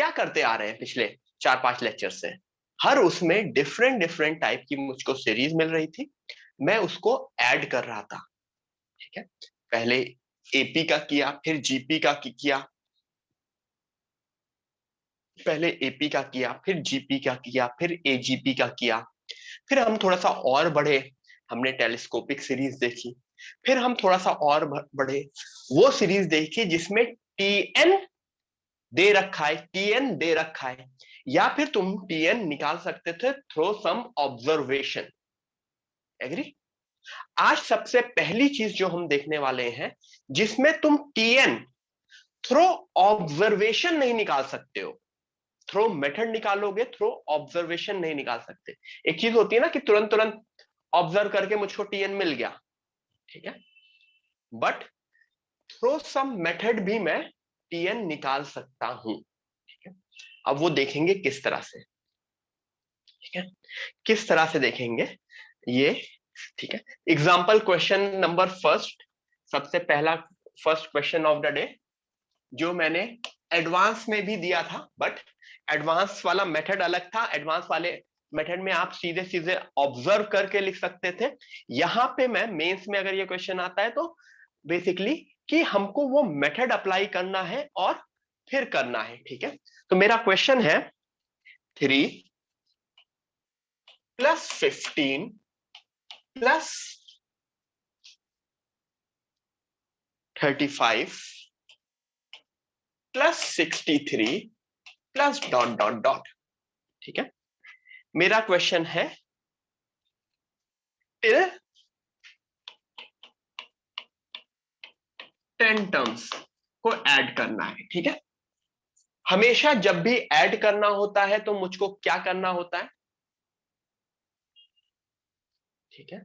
क्या करते आ रहे हैं पिछले 4-5 लेक्चर से, हर उसमें डिफरेंट डिफरेंट टाइप की मुझको सीरीज मिल रही थी, मैं उसको ऐड कर रहा था। ठीक है, पहले एपी का किया, फिर जीपी का किया, पहले एपी का किया, फिर जीपी का किया, फिर एजीपी का किया, फिर हम थोड़ा सा और बढ़े, हमने टेलीस्कोपिक सीरीज देखी, फिर हम थोड़ा सा और बढ़े, वो सीरीज देखी जिसमें टीएन दे रखा है, टीएन दे रखा है, या फिर तुम टीएन निकाल सकते थे थ्रो सम ऑब्जर्वेशन। एग्री? आज सबसे पहली चीज जो हम देखने वाले हैं जिसमें तुम टीएन थ्रो ऑब्जर्वेशन नहीं निकाल सकते हो, थ्रो मेथड निकालोगे, थ्रो ऑब्जर्वेशन नहीं निकाल सकते। एक चीज होती है ना कि तुरंत तुरंत ऑब्जर्व करके मुझको टीएन मिल गया, ठीक है, बट थ्रो सम मेथड भी मैं टीएन निकाल सकता हूं। ठीक है, अब वो देखेंगे किस तरह से। ठीक है, किस तरह से देखेंगे ये। ठीक है, एग्जाम्पल क्वेश्चन नंबर फर्स्ट, सबसे पहला first question of the day, जो मैंने एडवांस में भी दिया था, बट एडवांस वाला मेथड अलग था। एडवांस वाले मेथड में आप सीधे सीधे ऑब्जर्व करके लिख सकते थे। यहां पे मैं मेंस में अगर ये क्वेश्चन आता है तो बेसिकली कि हमको वो मेथड अप्लाई करना है और फिर करना है। ठीक है, तो मेरा क्वेश्चन है 3 + 15 + 35 + 63 + डॉट डॉट डॉट। ठीक है, मेरा क्वेश्चन है टिल 10 टर्म्स को ऐड करना है। ठीक है, हमेशा जब भी ऐड करना होता है तो मुझको क्या करना होता है? ठीक है,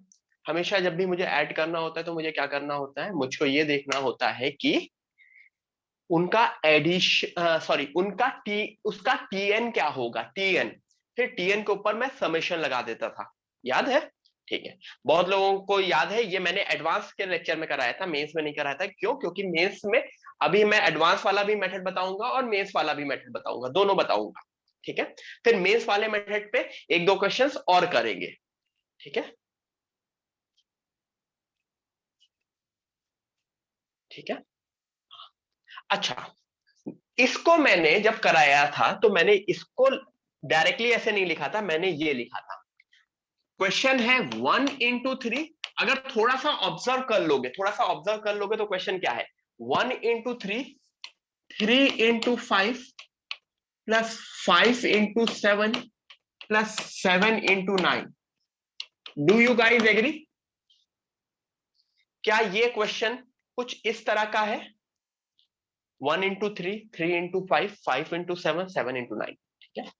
हमेशा जब भी मुझे ऐड करना होता है तो मुझे क्या करना होता है? मुझको ये देखना होता है कि उनका एडिशन, सॉरी, उनका उसका टीएन क्या होगा, टीएन, फिर टीएन के ऊपर मैं समेशन लगा देता था। याद है? ठीक है, बहुत लोगों को याद है, ये मैंने एडवांस के लेक्चर में कराया था, मेंस में नहीं कराया था। क्यों? क्योंकि मेंस में अभी मैं एडवांस वाला भी मेथड बताऊंगा और मेंस वाला भी मेथड बताऊंगा, दोनों बताऊंगा। ठीक है, फिर मेंस वाले मेथड पे एक दो क्वेश्चंस और करेंगे। ठीक है, ठीक है, अच्छा, इसको मैंने जब कराया था तो मैंने इसको डायरेक्टली ऐसे नहीं लिखा था, मैंने ये लिखा था। क्वेश्चन है 1 × 3, अगर थोड़ा सा ऑब्जर्व कर लोगे, थोड़ा सा ऑब्जर्व कर लोगे तो क्वेश्चन क्या है? 1 × 3, 3 × 5 + 5 × 7 + 7 × 9। Do you guys agree? क्या ये क्वेश्चन कुछ इस तरह का है? 1 × 3, 3 × 5, 5 × 7, 7 × 9। ठीक है,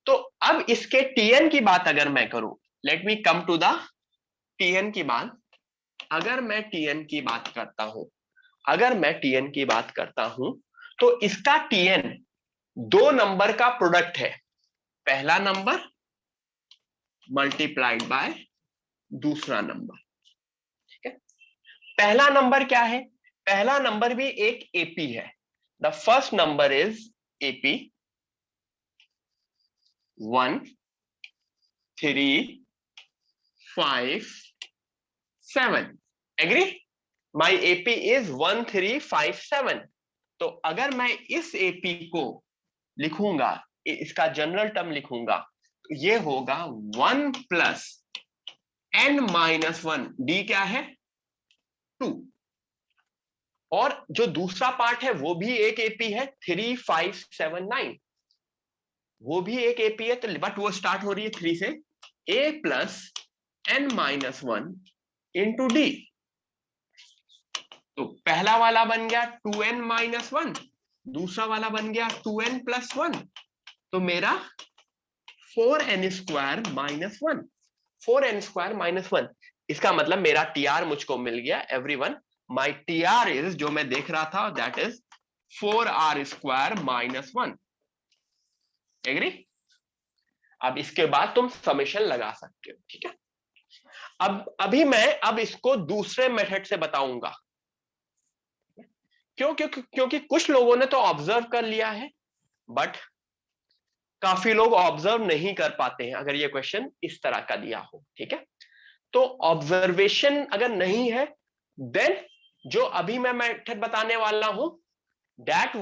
तो अब इसके टीएन की बात अगर मैं करूं, let me come to the TN की बात। अगर मैं टीएन की बात करता हूं, अगर मैं टीएन की बात करता हूं तो इसका टीएन दो नंबर का प्रोडक्ट है, पहला नंबर मल्टीप्लाइड बाय दूसरा नंबर। ठीक है, पहला नंबर क्या है? पहला नंबर भी एक एपी है। The first number is AP 1 3 5 7। Agree? My AP is 1 3 5 7। तो अगर मैं इस एपी को लिखूंगा, इसका जनरल टर्म लिखूंगा, तो ये होगा 1 + n-1। डी क्या है? 2। और जो दूसरा पार्ट है वो भी एक एपी है, 3 5 7 9, वो भी एक एपी है, तो बट वो स्टार्ट हो रही है 3 से। a + n-1 × d। तो पहला वाला बन गया 2n-1, दूसरा वाला बन गया 2n + 1, तो मेरा 4n² - 1, 4n² - 1। इसका मतलब मेरा टीआर मुझको मिल गया। एवरीवन, माय टीआर इज, जो मैं देख रहा था, दैट इज 4r² - 1। एग्री? अब इसके बाद तुम समेशन लगा सकते हो। ठीक है, अब अभी मैं अब इसको दूसरे मेथड से बताऊंगा। क्यों? क्योंकि कुछ लोगों ने तो ऑब्जर्व कर लिया है, बट काफी लोग ऑब्जर्व नहीं कर पाते हैं अगर ये क्वेश्चन इस तरह का दिया हो, ठीक है। तो ऑब्जर्वेशन अगर नहीं है, देन जो अभी मैं मेथड बताने वाला हूं, that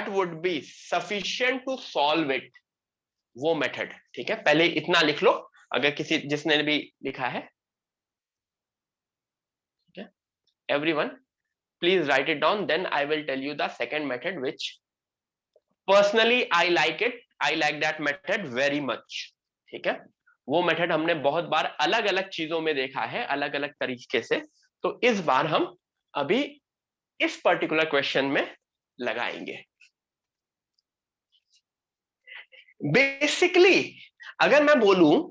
would be sufficient to solve it, वो मेथड, ठीक है। पहले इतना लिख लो, अगर किसी जिसने भी लिखा है, ठीक है। Everyone please write it down, then I will tell you the second method which personally I like that method very much, ठीक है। वो मेथड हमने बहुत बार अलग अलग चीजों में देखा है, अलग अलग तरीके से, तो इस बार हम अभी इस पर्टिकुलर क्वेश्चन में लगाएंगे। बेसिकली अगर मैं बोलूं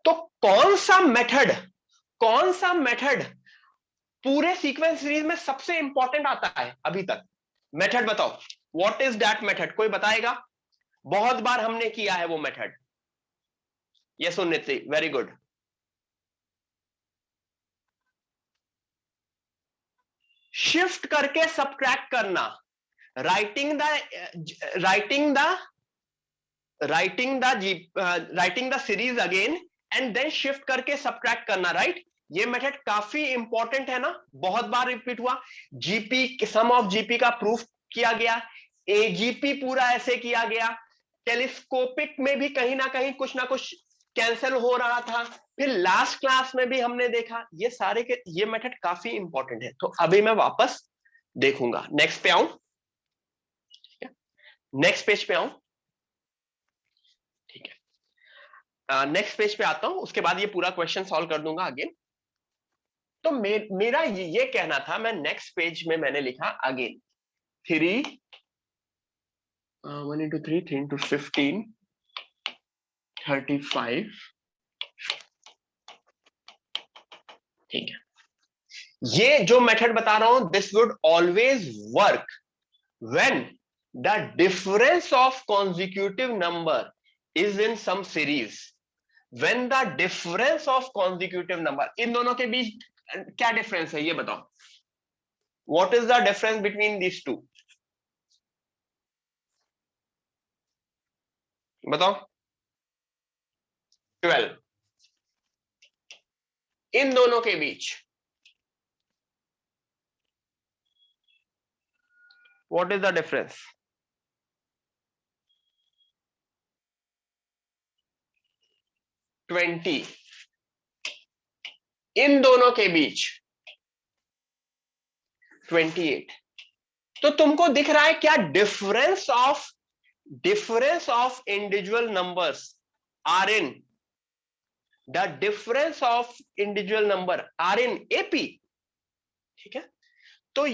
तो कौन सा मेथड पूरे सीक्वेंस सीरीज में सबसे इंपॉर्टेंट आता है अभी तक, मेथड बताओ, व्हाट इज दैट मेथड, कोई बताएगा? बहुत बार हमने किया है वो method. Yes Unnati, very good. Shift करके सबट्रैक्ट करना, writing the series again and then shift करके सबट्रैक्ट करना, राइट। ये मेथड काफी इंपॉर्टेंट है ना, बहुत बार रिपीट हुआ। जीपी, सम ऑफ जीपी का प्रूफ किया गया, एजीपी पूरा ऐसे किया गया, टेलीस्कोपिक में भी कहीं ना कुछ कैंसिल हो रहा था, फिर लास्ट क्लास में भी हमने देखा, ये सारे के ये मेथड काफी इंपॉर्टेंट है। तो अभी मैं वापस देखूंगा, नेक्स्ट पे आऊं, नेक्स्ट पेज पे आऊं, ठीक है। नेक्स्ट पेज पे आता हूं, उसके बाद ये पूरा क्वेश्चन सॉल्व कर दूंगा अगेन। तो मेरा ये कहना था, मैं नेक्स्ट पेज में मैंने लिखा अगेन 3 1 into 3 3 into 15 35, ठीक है। ये जो मेथड बता रहा हूं, this would always work when the difference of consecutive number is in some series. When the difference of consecutive number, इन दोनों के बीच क्या डिफरेंस है ये बताओ, what is the difference between these two, बताओ। 12, इन दोनों के बीच व्हाट इज द डिफरेंस? 20, इन दोनों के बीच 28। तो तुमको दिख रहा है क्या, difference of individual numbers are in the difference of individual number are in AP, ठीक है। तो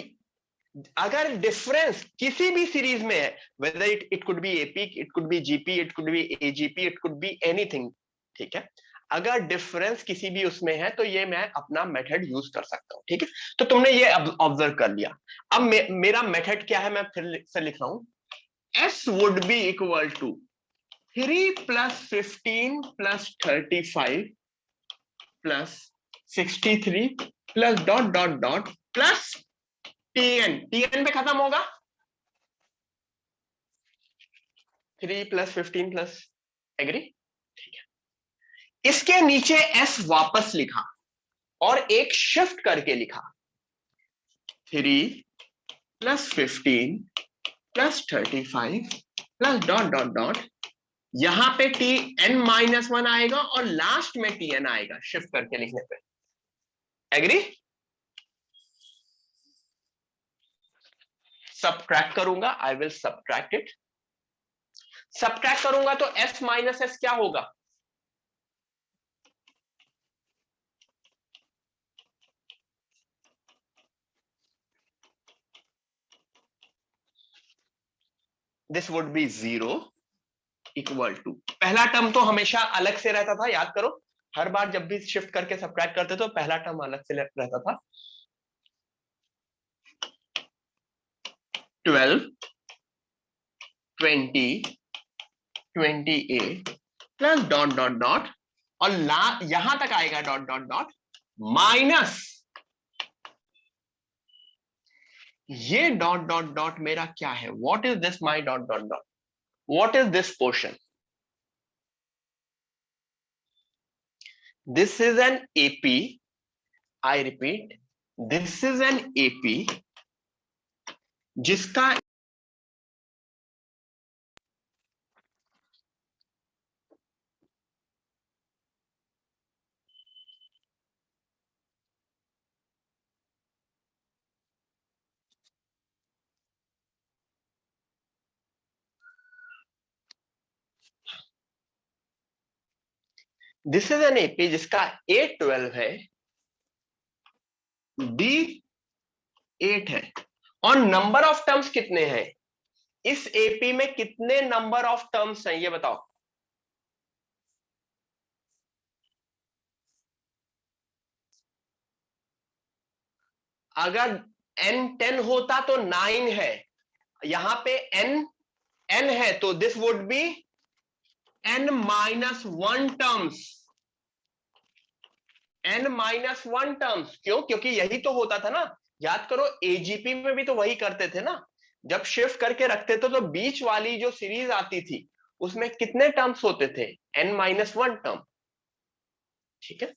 अगर डिफरेंस किसी भी सीरीज में है, whether it could be AP, it could be GP, it could be AGP, it could be anything, ठीक है। अगर डिफरेंस किसी भी उसमें है तो ये मैं अपना मेथड यूज कर सकता हूं, ठीक है। तो तुमने ये ऑब्जर्व कर लिया। अब मेरा मेथड क्या है, मैं फिर से लिख रहा हूं, S would be equal to 3 plus 15 plus 35 plus 63 plus dot dot dot plus tn, tn पे खत्म होगा, 3 plus 15 plus, एग्री, ठीक है। इसके नीचे s वापस लिखा और एक शिफ्ट करके लिखा, 3 plus 15 plus 35 plus dot dot dot, यहां पे tn-1 आएगा और लास्ट में tn आएगा शिफ्ट करके लिखने पे, एग्री। सबट्रैक्ट करूंगा, I will subtract it, subtract करूंगा तो s माइनस एस क्या होगा, this would be 0 equal to, पहला टर्म तो हमेशा अलग से रहता था, याद करो, हर बार जब भी शिफ्ट करके सबट्रैक्ट करते तो पहला टर्म अलग से रहता था, 12 20 28 प्लस डॉट डॉट डॉट, और यहां तक आएगा डॉट डॉट डॉट माइनस ये डॉट डॉट डॉट मेरा क्या है? What is this my dot dot dot? What is this portion? This is an AP, I repeat, this is an AP जिसका this is an AP जिसका A12 है, D8 है, और number of terms कितने हैं? इस एपी में कितने नंबर ऑफ टर्म्स हैं ये बताओ। अगर n10 होता तो 9 है, यहां पे n है तो this would B n-1 terms. n-1 terms क्यों? क्योंकि यही तो होता था ना, याद करो एजीपी में भी तो वही करते थे ना, जब शिफ्ट करके रखते थे तो बीच वाली जो सीरीज आती थी उसमें कितने टर्म्स होते थे? n-1 term. ठीक है,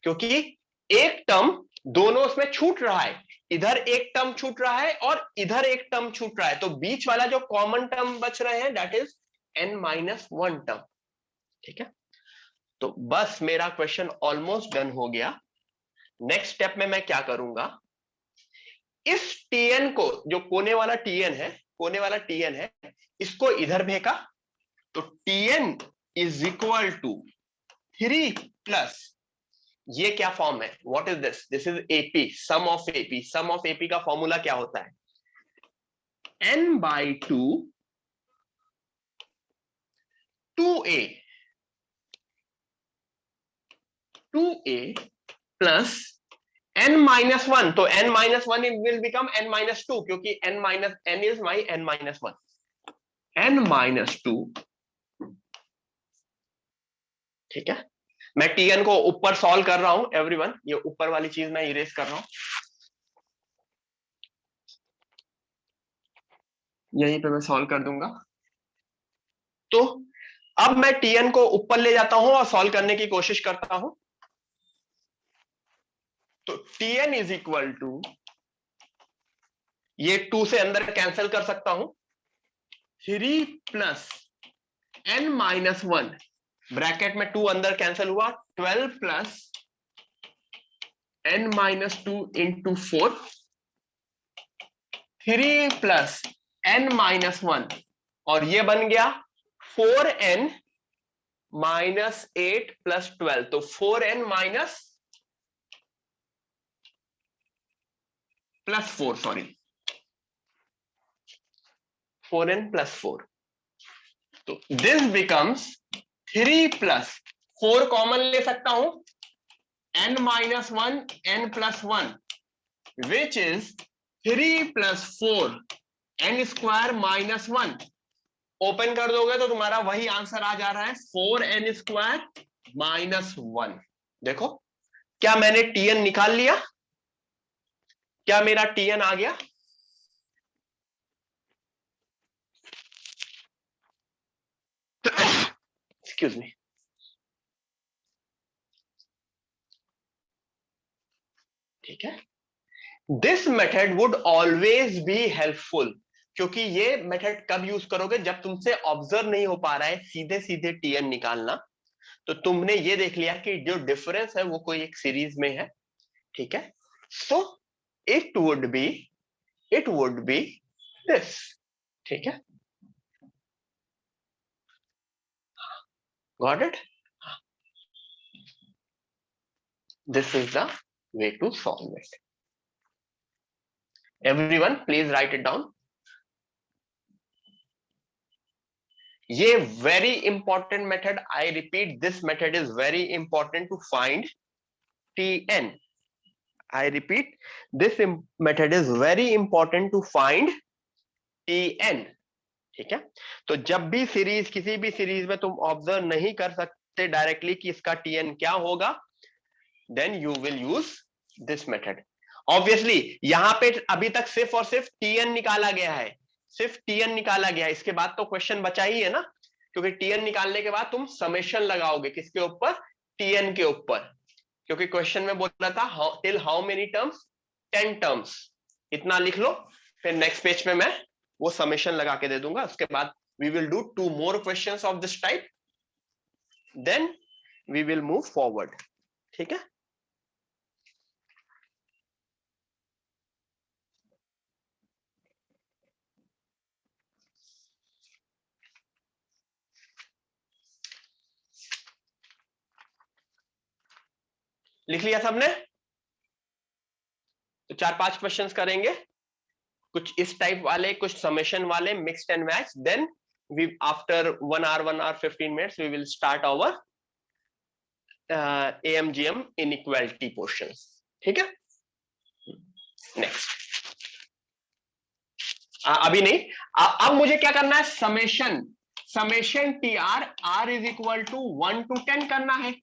क्योंकि एक टर्म दोनों उसमें छूट रहा है, इधर एक टर्म छूट रहा है और इधर एक टर्म छूट रहा है, तो बीच वाला जो कॉमन टर्म बच रहे हैं दैट इज n-1 टर्म। ठीक है, तो बस मेरा क्वेश्चन ऑलमोस्ट डन हो गया। नेक्स्ट स्टेप में मैं क्या करूंगा, इस tn को, जो कोने वाला tn है, कोने वाला tn है, इसको इधर भेजा, तो tn is equal to 3 plus, ये क्या फॉर्म है? What is this? This is AP, sum of AP. Sum of AP का फॉर्मूला क्या होता है? n/2 2a 2a plus n-1, तो n-1 विल बिकम n-2 क्योंकि n is my n-1, n-2। ठीक है, मैं tn को ऊपर सॉल्व कर रहा हूं एवरीवन, ये ऊपर वाली चीज मैं इरेज कर रहा हूं, यहीं पे मैं सॉल्व कर दूंगा। तो अब मैं tn को ऊपर ले जाता हूं और सॉल्व करने की कोशिश करता हूं, तो tn इज इक्वल टू, ये 2 से अंदर कैंसिल कर सकता हूं, 3 प्लस n-1, ब्रैकेट में 2 अंदर कैंसिल हुआ, 12 plus n-2 into 4, 3 plus n-1, और ये बन गया 4n माइनस 8 प्लस 12, तो 4n minus plus 4, sorry 4n plus 4, तो दिस बिकम्स 3 प्लस 4 कॉमन ले सकता हूं, n-1 n plus 1 which is 3 plus 4 n square minus 1, open कर दोगे तो तुम्हारा वही आंसर आ जा रहा है 4n स्क्वायर माइनस 1। देखो, क्या मैंने tn निकाल लिया? क्या मेरा tn आ गया? Excuse me. ठीक है, this method would always be helpful, क्योंकि ये मेथड कब यूज करोगे? जब तुमसे ऑब्जर्व नहीं हो पा रहा है सीधे सीधे टीएन निकालना, तो तुमने ये देख लिया कि जो डिफरेंस है वो कोई एक सीरीज में है। ठीक है, so it would be this. ठीक है, got it? This is the way to solve it. Everyone please write it down. ये very important method, I repeat this method is very important to find tn। I repeat, this method is very important to find tn। ठीक है, तो जब भी series, किसी भी series में तुम ऑब्जर्व नहीं कर सकते डायरेक्टली कि इसका tn क्या होगा, then you will use this method. Obviously यहां पे अभी तक सिर्फ और सिर्फ टीएन निकाला गया है, सिर्फ टीएन निकाला गया है, इसके बाद तो क्वेश्चन बचा ही है ना, क्योंकि टीएन निकालने के बाद तुम समेशन लगाओगे किसके ऊपर, टीएन के ऊपर, क्योंकि क्वेश्चन में बोला था till how many terms, 10 terms, इतना लिख लो, फिर नेक्स्ट पेज पे मैं वो समेशन लगा के दे दूंगा, उसके बाद we will do 2 more questions of this type, then we will move forward. ठीक है, लिख लिया सबने? तो 4-5 क्वेश्चंस करेंगे, कुछ इस टाइप वाले, कुछ समेशन वाले, mixed and match, then we after 1 hour 15 minutes we will start our AMGM inequality portions. ठीक है, नेक्स्ट। अभी नहीं, अब मुझे क्या करना है, summation, summation T R is equal to 1 to 10 करना है,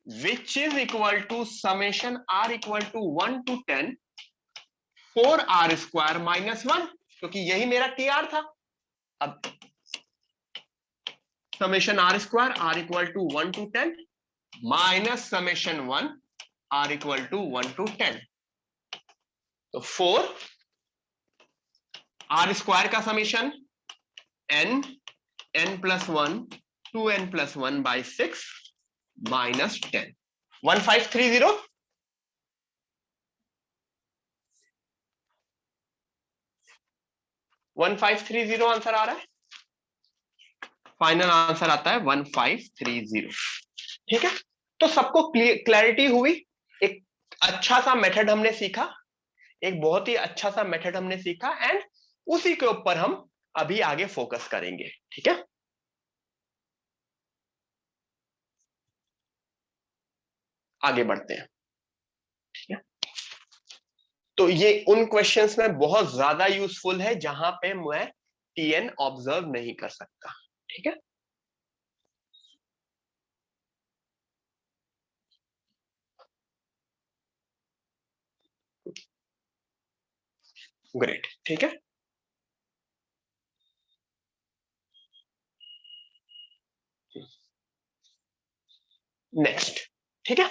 which is equal to summation R equal to 1 to 10 4r² -1, क्योंकि यही मेरा टी आर था। अब summation r² r equal to 1 to 10 minus summation 1 r equal to 1 to 10, तो 4 r² का summation n n+1 2n+1 by 6 minus 10 1530, 1530 answer आ रहा है, फाइनल आंसर आता है 1530। ठीक है, तो सबको क्लैरिटी हुई, एक अच्छा सा मेथड हमने सीखा, एक बहुत ही अच्छा सा मेथड हमने सीखा, एंड उसी के ऊपर हम अभी आगे फोकस करेंगे। ठीक है, आगे बढ़ते हैं। ठीक है, तो ये उन क्वेश्चंस में बहुत ज्यादा यूजफुल है जहां पे मैं टीएन ऑब्जर्व नहीं कर सकता। ठीक है, ग्रेट। ठीक है, नेक्स्ट। ठीक है,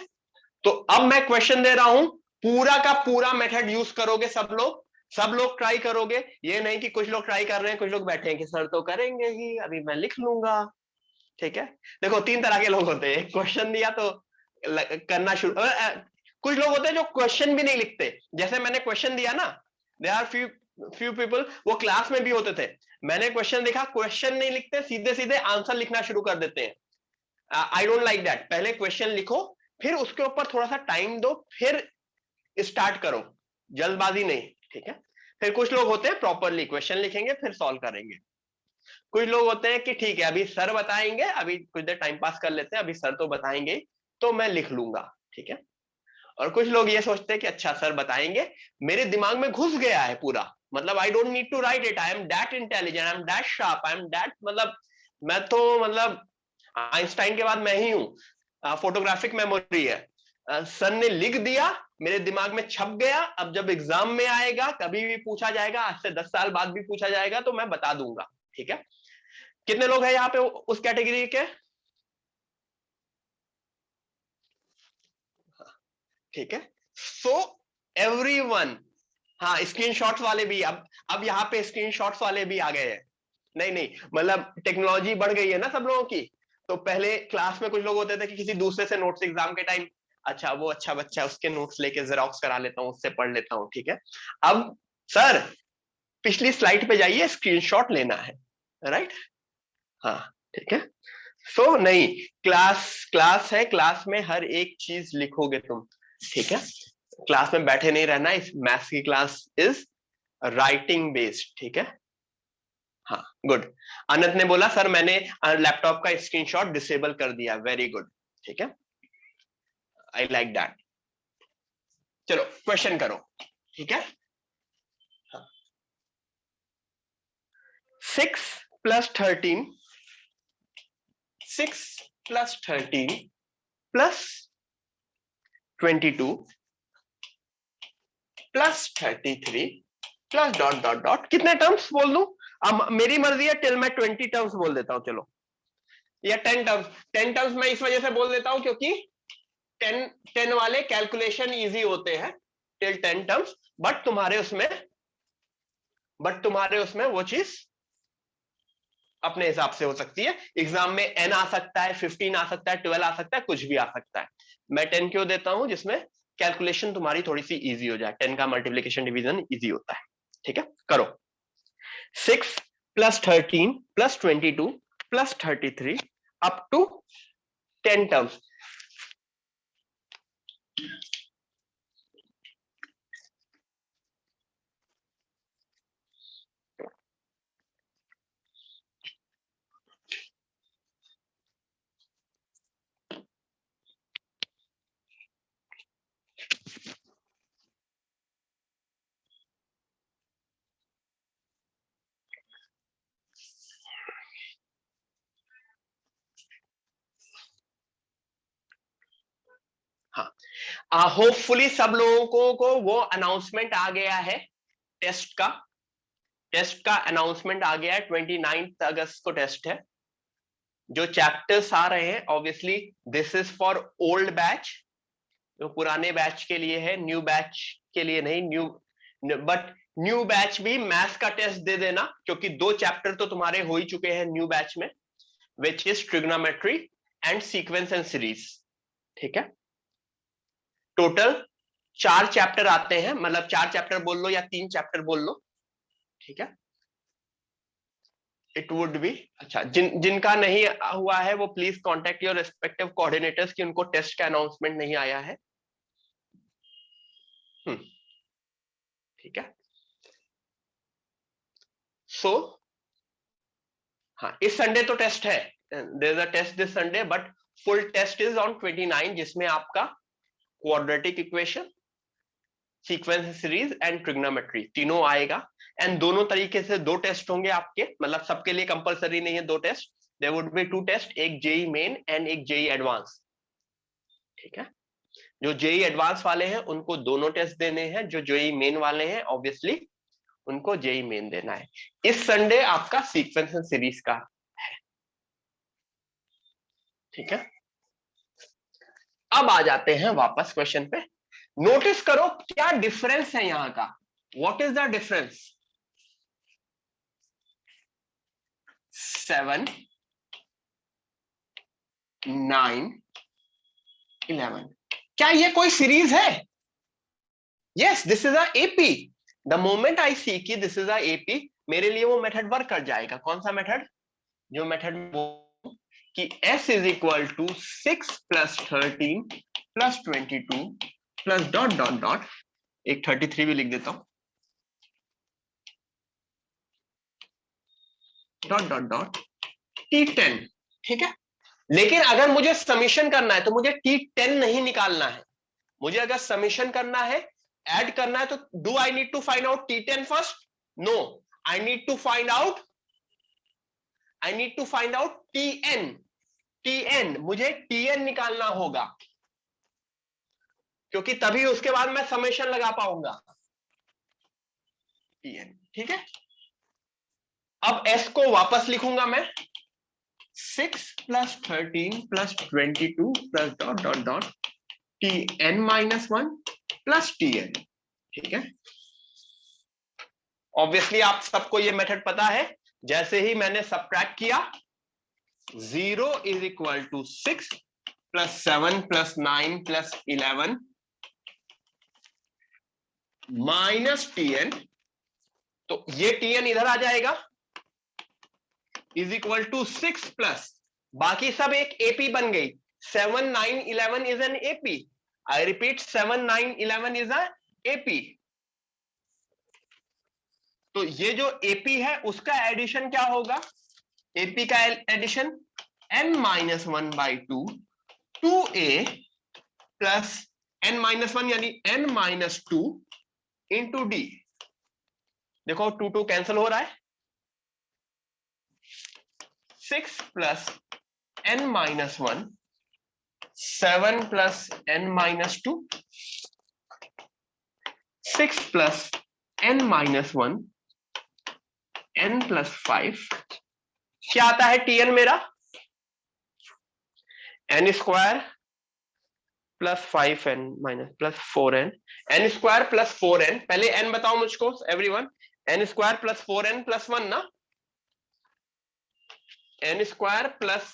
तो अब मैं क्वेश्चन दे रहा हूं, पूरा का पूरा मेथड यूज करोगे सब लोग, सब लोग ट्राई करोगे, ये नहीं कि कुछ लोग ट्राई कर रहे हैं, कुछ लोग बैठे हैं कि सर तो करेंगे ही, अभी मैं लिख लूंगा। ठीक है, देखो 3 तरह के लोग होते हैं, एक क्वेश्चन दिया तो करना शुरू, कुछ लोग होते हैं जो क्वेश्चन भी नहीं लिखते, जैसे मैंने क्वेश्चन दिया ना, दे आर फ्यू पीपल, वो क्लास में भी होते थे, मैंने क्वेश्चन देखा, क्वेश्चन नहीं लिखते, सीधे सीधे आंसर लिखना शुरू कर देते हैं। आई डोंट लाइक दैट, पहले क्वेश्चन लिखो, फिर उसके ऊपर थोड़ा सा टाइम दो, फिर स्टार्ट करो, जल्दबाजी नहीं। ठीक है, फिर कुछ लोग होते हैं प्रॉपरली क्वेश्चन लिखेंगे फिर सॉल्व करेंगे, कुछ लोग होते हैं कि ठीक है अभी सर बताएंगे, अभी कुछ देर टाइम पास कर लेते हैं, अभी सर तो बताएंगे तो मैं लिख लूंगा। ठीक है, और कुछ लोग ये सोचते हैं कि अच्छा सर बताएंगे, मेरे दिमाग में घुस गया है पूरा, मतलब I don't need to write it, I am that intelligent, I am that sharp, I am that, मतलब मैं तो मतलब आइंस्टाइन के बाद मैं ही हूं, फोटोग्राफिक मेमोरी है, सर ने लिख दिया, मेरे दिमाग में छप गया, अब जब एग्जाम में आएगा, कभी भी पूछा जाएगा, आज से 10 साल बाद भी पूछा जाएगा तो मैं बता दूंगा। ठीक है, कितने लोग हैं यहाँ पे उस कैटेगरी के? ठीक है, सो एवरीवन, हाँ स्क्रीनशॉट्स वाले भी, अब यहाँ पे स्क्रीनशॉट्स वाले भी आ गए हैं, नहीं नहीं मतलब टेक्नोलॉजी बढ़ गई है ना सब लोगों की, तो पहले क्लास में कुछ लोग होते थे कि किसी दूसरे से नोट्स एग्जाम के टाइम, अच्छा वो अच्छा बच्चा है उसके नोट्स लेके जेरोक्स करा लेता हूँ, उससे पढ़ लेता हूँ। ठीक है, अब सर पिछली स्लाइड पे जाइए, स्क्रीनशॉट लेना है, राइट? हाँ, ठीक है, सो नहीं, क्लास क्लास है, क्लास में हर एक चीज लिखोगे तुम। ठीक है, क्लास में बैठे नहीं रहना, इस मैथ्स की क्लास इज राइटिंग बेस्ड। ठीक है, हाँ गुड, अनंत ने बोला सर मैंने लैपटॉप का स्क्रीनशॉट डिसेबल कर दिया, वेरी गुड। ठीक है, आई लाइक दैट, चलो क्वेश्चन करो। ठीक है, 6 + 13 6 + 13 + 22 plus 33 plus dot dot dot, कितने टर्म्स बोल दूं? अब मेरी मर्जी है, टिल मैं 20 टर्म्स बोल देता हूं, चलो, या 10 टर्म्स। 10 टर्म्स मैं इस वजह से बोल देता हूं क्योंकि 10 वाले कैलकुलेशन इजी होते हैं टिल 10 टर्म्स, बट तुम्हारे उसमें वो चीज अपने हिसाब से हो सकती है। एग्जाम में n आ सकता है, 15 आ सकता है, 12 आ सकता है, कुछ भी आ सकता है। मैं 10 क्यों देता हूं? जिसमें कैलकुलेशन तुम्हारी थोड़ी सी इजी हो जाए। 10 का मल्टीप्लीकेशन डिवीजन इजी होता है। ठीक है, करो। 6 plus 13 plus 22 plus 33 up to 10 terms. हाँ, होपफुली सब लोगों को वो अनाउंसमेंट आ गया है टेस्ट का अनाउंसमेंट आ गया है। 29 अगस्त को टेस्ट है। जो चैप्टर्स आ रहे हैं, obviously this is for old batch, जो पुराने बैच के लिए है, न्यू बैच के लिए नहीं। बट न्यू बैच भी मैथ्स का टेस्ट दे देना, क्योंकि 2 चैप्टर तो तुम्हारे हो ही चुके हैं न्यू बैच में, which is trigonometry and sequence and series. ठीक है, टोटल 4 चैप्टर आते हैं, मतलब 4 चैप्टर बोल लो या 3 चैप्टर बोल लो। ठीक है, इट वुड बी अच्छा। जिनका नहीं हुआ है वो please contact your respective coordinators कि उनको टेस्ट का अनाउंसमेंट नहीं आया है। ठीक है, सो हाँ, इस संडे तो टेस्ट है, there is a test this Sunday, but full test is on 29, जिसमें आपका quadratic equation, sequence series and trigonometry तीनों आएगा। एंड दोनों तरीके से 2 टेस्ट होंगे आपके, मतलब सबके लिए कंपलसरी नहीं है 2 test. There would be 2 test, एक जेई मेन एंड एक जेई एडवांस। ठीक है, जो जेई एडवांस वाले हैं उनको दोनों टेस्ट देने हैं, जो जेई मेन वाले हैं ऑब्वियसली उनको जेई मेन देना है। इस संडे आपका सीक्वेंस एंड सीरीज का है। ठीक है, अब आ जाते हैं वापस क्वेश्चन पे। नोटिस करो क्या डिफरेंस है यहां का। What is the difference? 7, 9, 11। क्या ये कोई सीरीज है? Yes, this is a AP. The moment I see कि दिस इज अ एपी, मेरे लिए वो मेथड वर्क कर जाएगा। कौन सा मेथड? जो मेथड कि s is equal to 6 plus 13 plus 22 plus dot dot dot, एक 33 भी लिख देता हूं, डॉट डॉट डॉट T10। ठीक है, लेकिन अगर मुझे समीशन करना है तो मुझे T10 नहीं निकालना है। मुझे अगर समीशन करना है, ऐड करना है, तो do I need to find out T10 first? No, I need to find out Tn। मुझे Tn निकालना होगा, क्योंकि तभी उसके बाद मैं समेशन लगा पाऊंगा। Tn, ठीक है। अब s को वापस लिखूंगा मैं, 6 plus 13 plus 22 plus dot dot dot Tn-1 plus Tn। ठीक है, ऑब्वियसली आप सबको ये मेथड पता है। जैसे ही मैंने सब्ट्रैक्ट किया, 0 is equal to 6 plus 7 plus 9 plus 11 minus Tn, तो ये Tn इधर आ जाएगा, इज इक्वल टू 6 प्लस, बाकी सब एक एपी बन गई। 7, 9, 11 is an AP. I repeat, 7, 9, 11 is a AP. तो ये जो एपी है उसका एडिशन क्या होगा? एपी का addition n-1/2 2a plus n-1 यानी n-2 इंटू डी। देखो 2 2 कैंसिल हो रहा है। 6 plus n-1, 7 plus n-2, 6 plus n minus 1 n plus 5 क्या आता है tn मेरा n square plus 5n minus plus 4n n square plus 4n पहले n बताओ मुझको everyone n square plus 4n plus 1 ना n square plus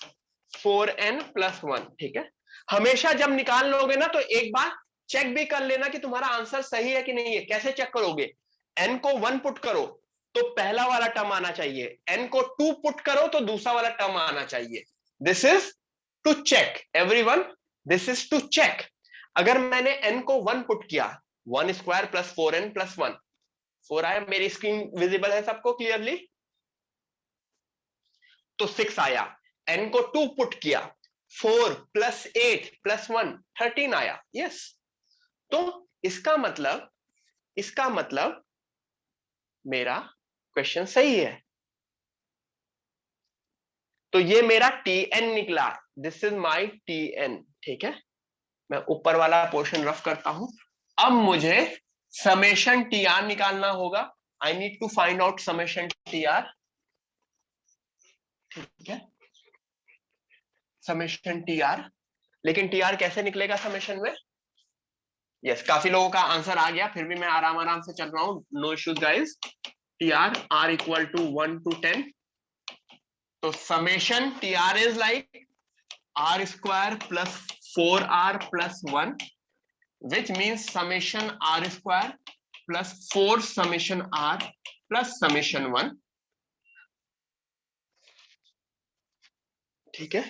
4n plus 1 ठीक है हमेशा जब निकाल लोगे ना तो एक बार चेक भी कर लेना कि तुम्हारा आंसर सही है कि नहीं है कैसे चेक करोगे n को 1 पुट करो तो पहला वाला टर्म आना चाहिए n को 2 पुट करो तो दूसरा वाला टर्म आना चाहिए this is to check everyone this is to check अगर मैंने n को 1 पुट किया 1 स्क्वायर प्लस 4n प्लस 1 4 आया मेरी स्क्रीन विजिबल है सबको क्लियरली तो 6 आया n को 2 पुट किया 4 प्लस 8 प्लस 1 13 आया यस तो इसका मतलब मेरा क्वेश्चन सही है तो ये मेरा tn निकला दिस इज माय tn ठीक है मैं ऊपर वाला पोर्शन रफ करता हूं अब मुझे समेशन tr निकालना होगा I need to find out summation tr ठीक है समेशन tr लेकिन tr कैसे निकलेगा समेशन में यस काफी लोगों का आंसर आ गया फिर भी मैं आराम आराम से चल रहा हूं no issues guys tr r equal to 1 to 10 तो summation tr is like r square plus 4r plus 1 which means summation r square plus 4 summation r plus summation 1 ठीक है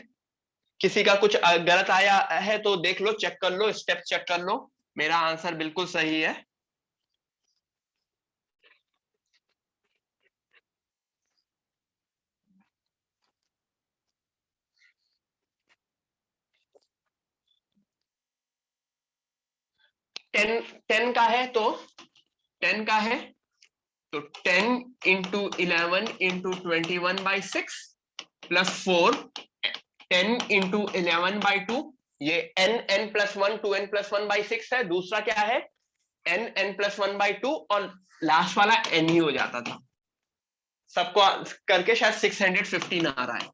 किसी का कुछ गलत आया है तो देख लो चेक कर लो स्टेप चेक कर लो मेरा आंसर बिल्कुल सही है टेन का है तो 10 का है तो 10 इंटू 11 इंटू 21/6 प्लस 4 10 इंटू 11/2 ये n प्लस 1 2n प्लस 1/6 है दूसरा क्या है n प्लस 1/2 और लास्ट वाला n ही हो जाता था सबको करके शायद 615 आ रहा है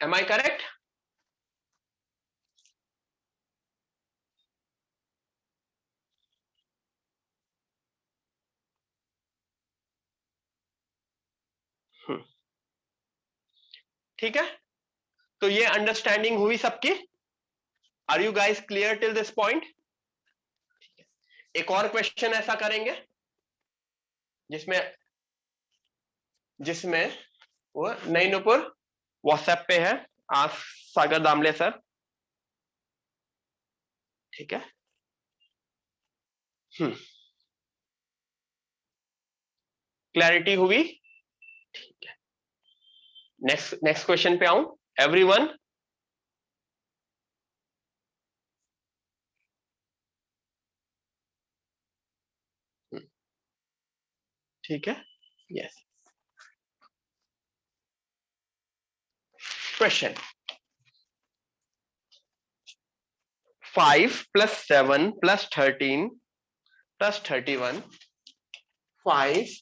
एम आई करेक्ट ठीक है तो ये अंडरस्टैंडिंग हुई सबकी are you guys clear till this point एक और क्वेश्चन ऐसा करेंगे जिसमें जिसमें वो नई नुपुर व्हाट्सएप पे है आज सागर दामले सर ठीक है क्लैरिटी हुई ठीक है नेक्स्ट क्वेश्चन पे आऊं एवरीवन ठीक है yes question 5 plus 7 plus 13 plus 31 5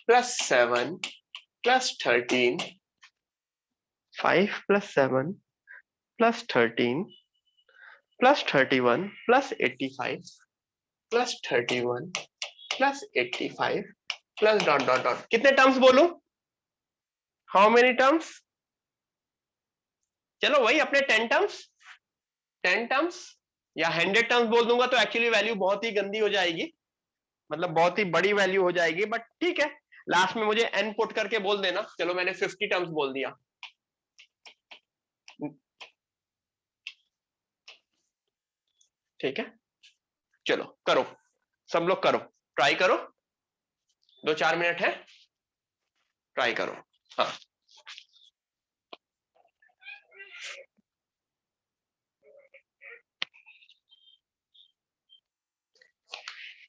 plus 7 plus 13 5 plus 7 plus 13 plus 31 plus 85 plus 31 plus 85 plus dot dot dot कितने टर्म्स बोलूं हाउ मेनी टर्म्स चलो वही अपने 10 टर्म्स या 100 टर्म्स बोल दूंगा तो एक्चुअली वैल्यू बहुत ही गंदी हो जाएगी मतलब बहुत ही बड़ी वैल्यू हो जाएगी बट ठीक है लास्ट में मुझे n पुट करके बोल देना चलो मैंने 50 टर्म्स बोल दिया ठीक है चलो करो सब लोग करो ट्राई करो 2-4 मिनट है ट्राई करो हाँ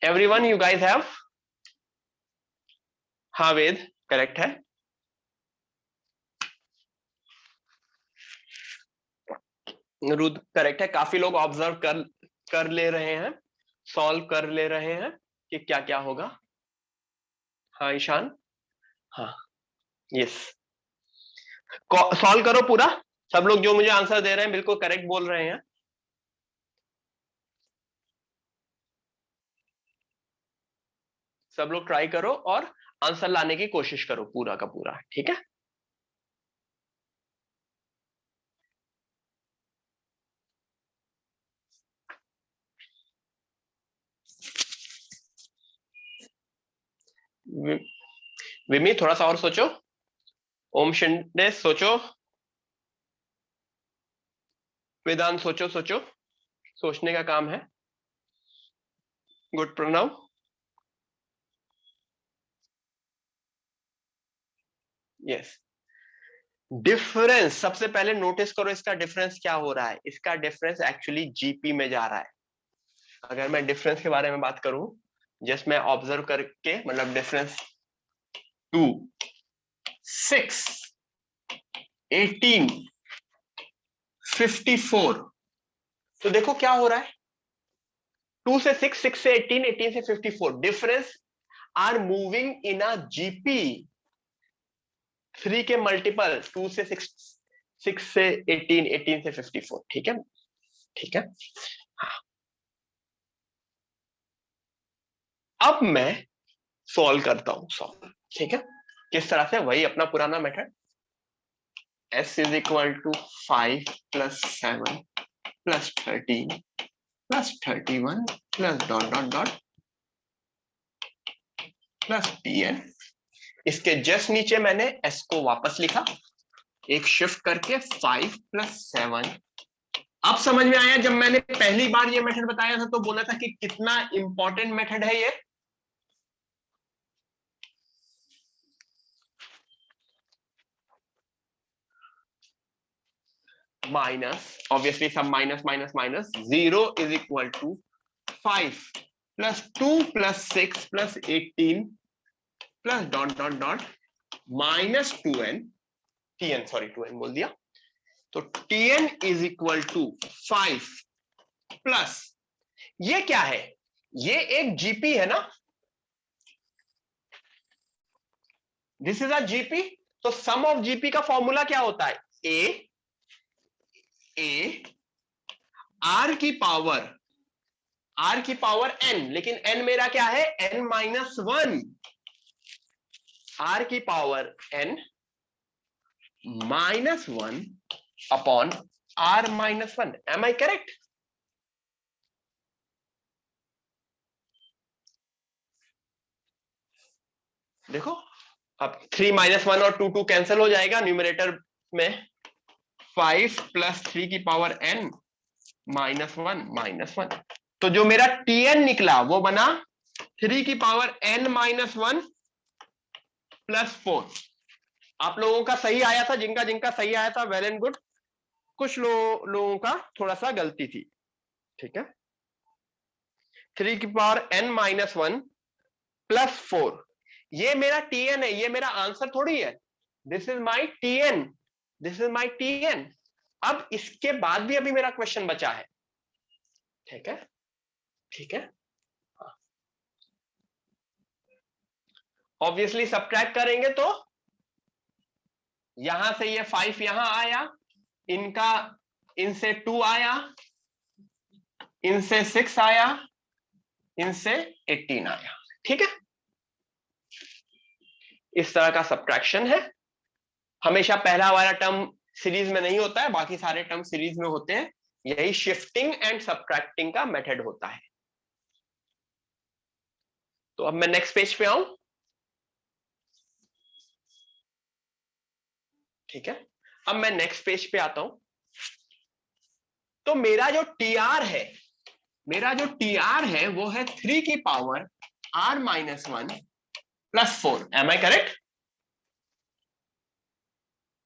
एवरीवन यू गाइस हैव हाँ वेद करेक्ट है रुद्र करेक्ट है, काफी लोग ऑब्जर्व कर ले रहे हैं, सॉल्व कर ले रहे हैं कि क्या क्या होगा। हाँ ईशान, हाँ यस, सॉल्व करो पूरा। सब लोग जो मुझे आंसर दे रहे हैं बिल्कुल करेक्ट बोल रहे हैं। सब लोग ट्राई करो और आंसर लाने की कोशिश करो पूरा का पूरा, ठीक है। विमी थोड़ा सा और सोचो, ओम शिंदे सोचो, वेदांत सोचो सोचो, सोचने का काम है। Good Pranav, yes. डिफरेंस सबसे पहले नोटिस करो, इसका डिफरेंस क्या हो रहा है। इसका डिफरेंस एक्चुअली जीपी में जा रहा है। अगर मैं डिफरेंस के बारे में बात करूं, जस्ट मैं ऑब्जर्व करके, मतलब डिफरेंस 2 6 18 54, तो देखो क्या हो रहा है। 2 से 6, 6 से 18, 18 से 54, difference are moving in a GP. 3 के मल्टीपल 2 से 6, 6 से 18, 18 से 54, ठीक है, ठीक है। अब मैं सॉल्व करता हूं, सॉल्व, ठीक है। किस तरह से, वही अपना पुराना method, s is equal to 5 plus 7 plus 13 plus 31 plus dot dot dot plus tn। इसके जस्ट नीचे मैंने s को वापस लिखा, एक शिफ्ट करके 5 प्लस 7। अब समझ में आया, जब मैंने पहली बार ये मेथड बताया था तो बोला था कि कितना इंपॉर्टेंट मेथड है ये। माइनस, ऑब्वियसली सब minus minus minus, 0 is equal to 5 plus 2 plus 6 plus 18 plus dot dot dot minus 2n, tn, sorry 2n बोल दिया। तो tn is equal to 5 plus, ये क्या है, ये एक जीपी है ना, दिस इज अ जीपी। तो सम ऑफ जीपी का फॉर्मूला क्या होता है, ए आर की पावर n, लेकिन n मेरा क्या है, n माइनस 1, आर की power n minus 1 upon R minus 1। Am I correct? देखो, अब 3 माइनस 1 और 2 2 कैंसिल हो जाएगा न्यूमरेटर में। 5 प्लस 3 की पावर n माइनस 1, तो जो मेरा tn निकला वो बना 3 की पावर n माइनस 1 प्लस 4। आप लोगों का सही आया था, जिनका जिनका सही आया था वेल एंड गुड, कुछ लोगों का थोड़ा सा गलती थी, ठीक है। 3 की पावर n माइनस 1 प्लस 4, ये मेरा tn है, ये मेरा आंसर थोड़ी है। This is my tn, this is my tn। अब इसके बाद भी अभी मेरा क्वेश्चन बचा है, ठीक है, ठीक है। ऑब्वियसली सब्ट्रैक्ट करेंगे तो यहां से ये 5 यहां आया, इनका इनसे 2 आया, इनसे 6 आया, इनसे 18 आया, ठीक है। इस तरह का सब्ट्रैक्शन है। हमेशा पहला वाला टर्म सीरीज में नहीं होता है, बाकी सारे टर्म सीरीज में होते हैं। यही शिफ्टिंग एंड सब्ट्रैक्टिंग का मेथड होता है। तो अब मैं नेक्स्ट पेज पे आऊं, ठीक है। अब मैं नेक्स्ट पेज पे आता हूं। तो मेरा जो टीआर है, वो है 3 की power r minus 1 plus 4। Am I correct?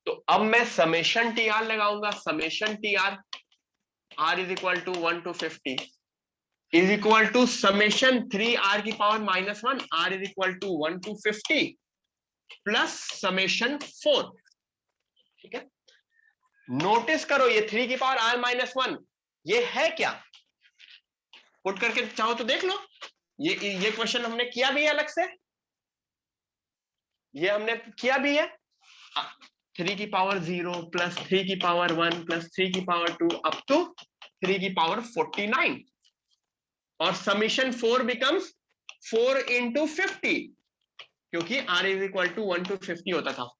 तो अब मैं समेशन टीआर लगाऊंगा, summation TR r is equal to 1 to 50 is equal to summation 3 r की power minus 1, r is equal to 1 to 50 plus summation 4, ठीक है। नोटिस करो ये 3 की पावर r माइनस 1 ये है क्या, पुट करके चाहो तो देख लो। ये क्वेश्चन हमने किया भी है अलग से, ये हमने किया भी है। 3 की पावर 0 प्लस 3 की पावर 1 प्लस 3 की पावर 2 अप टू 3 की पावर 49, और समीशन 4 बिकम्स 4 इंटू 50, क्योंकि r is equal to 1 to 50 होता था।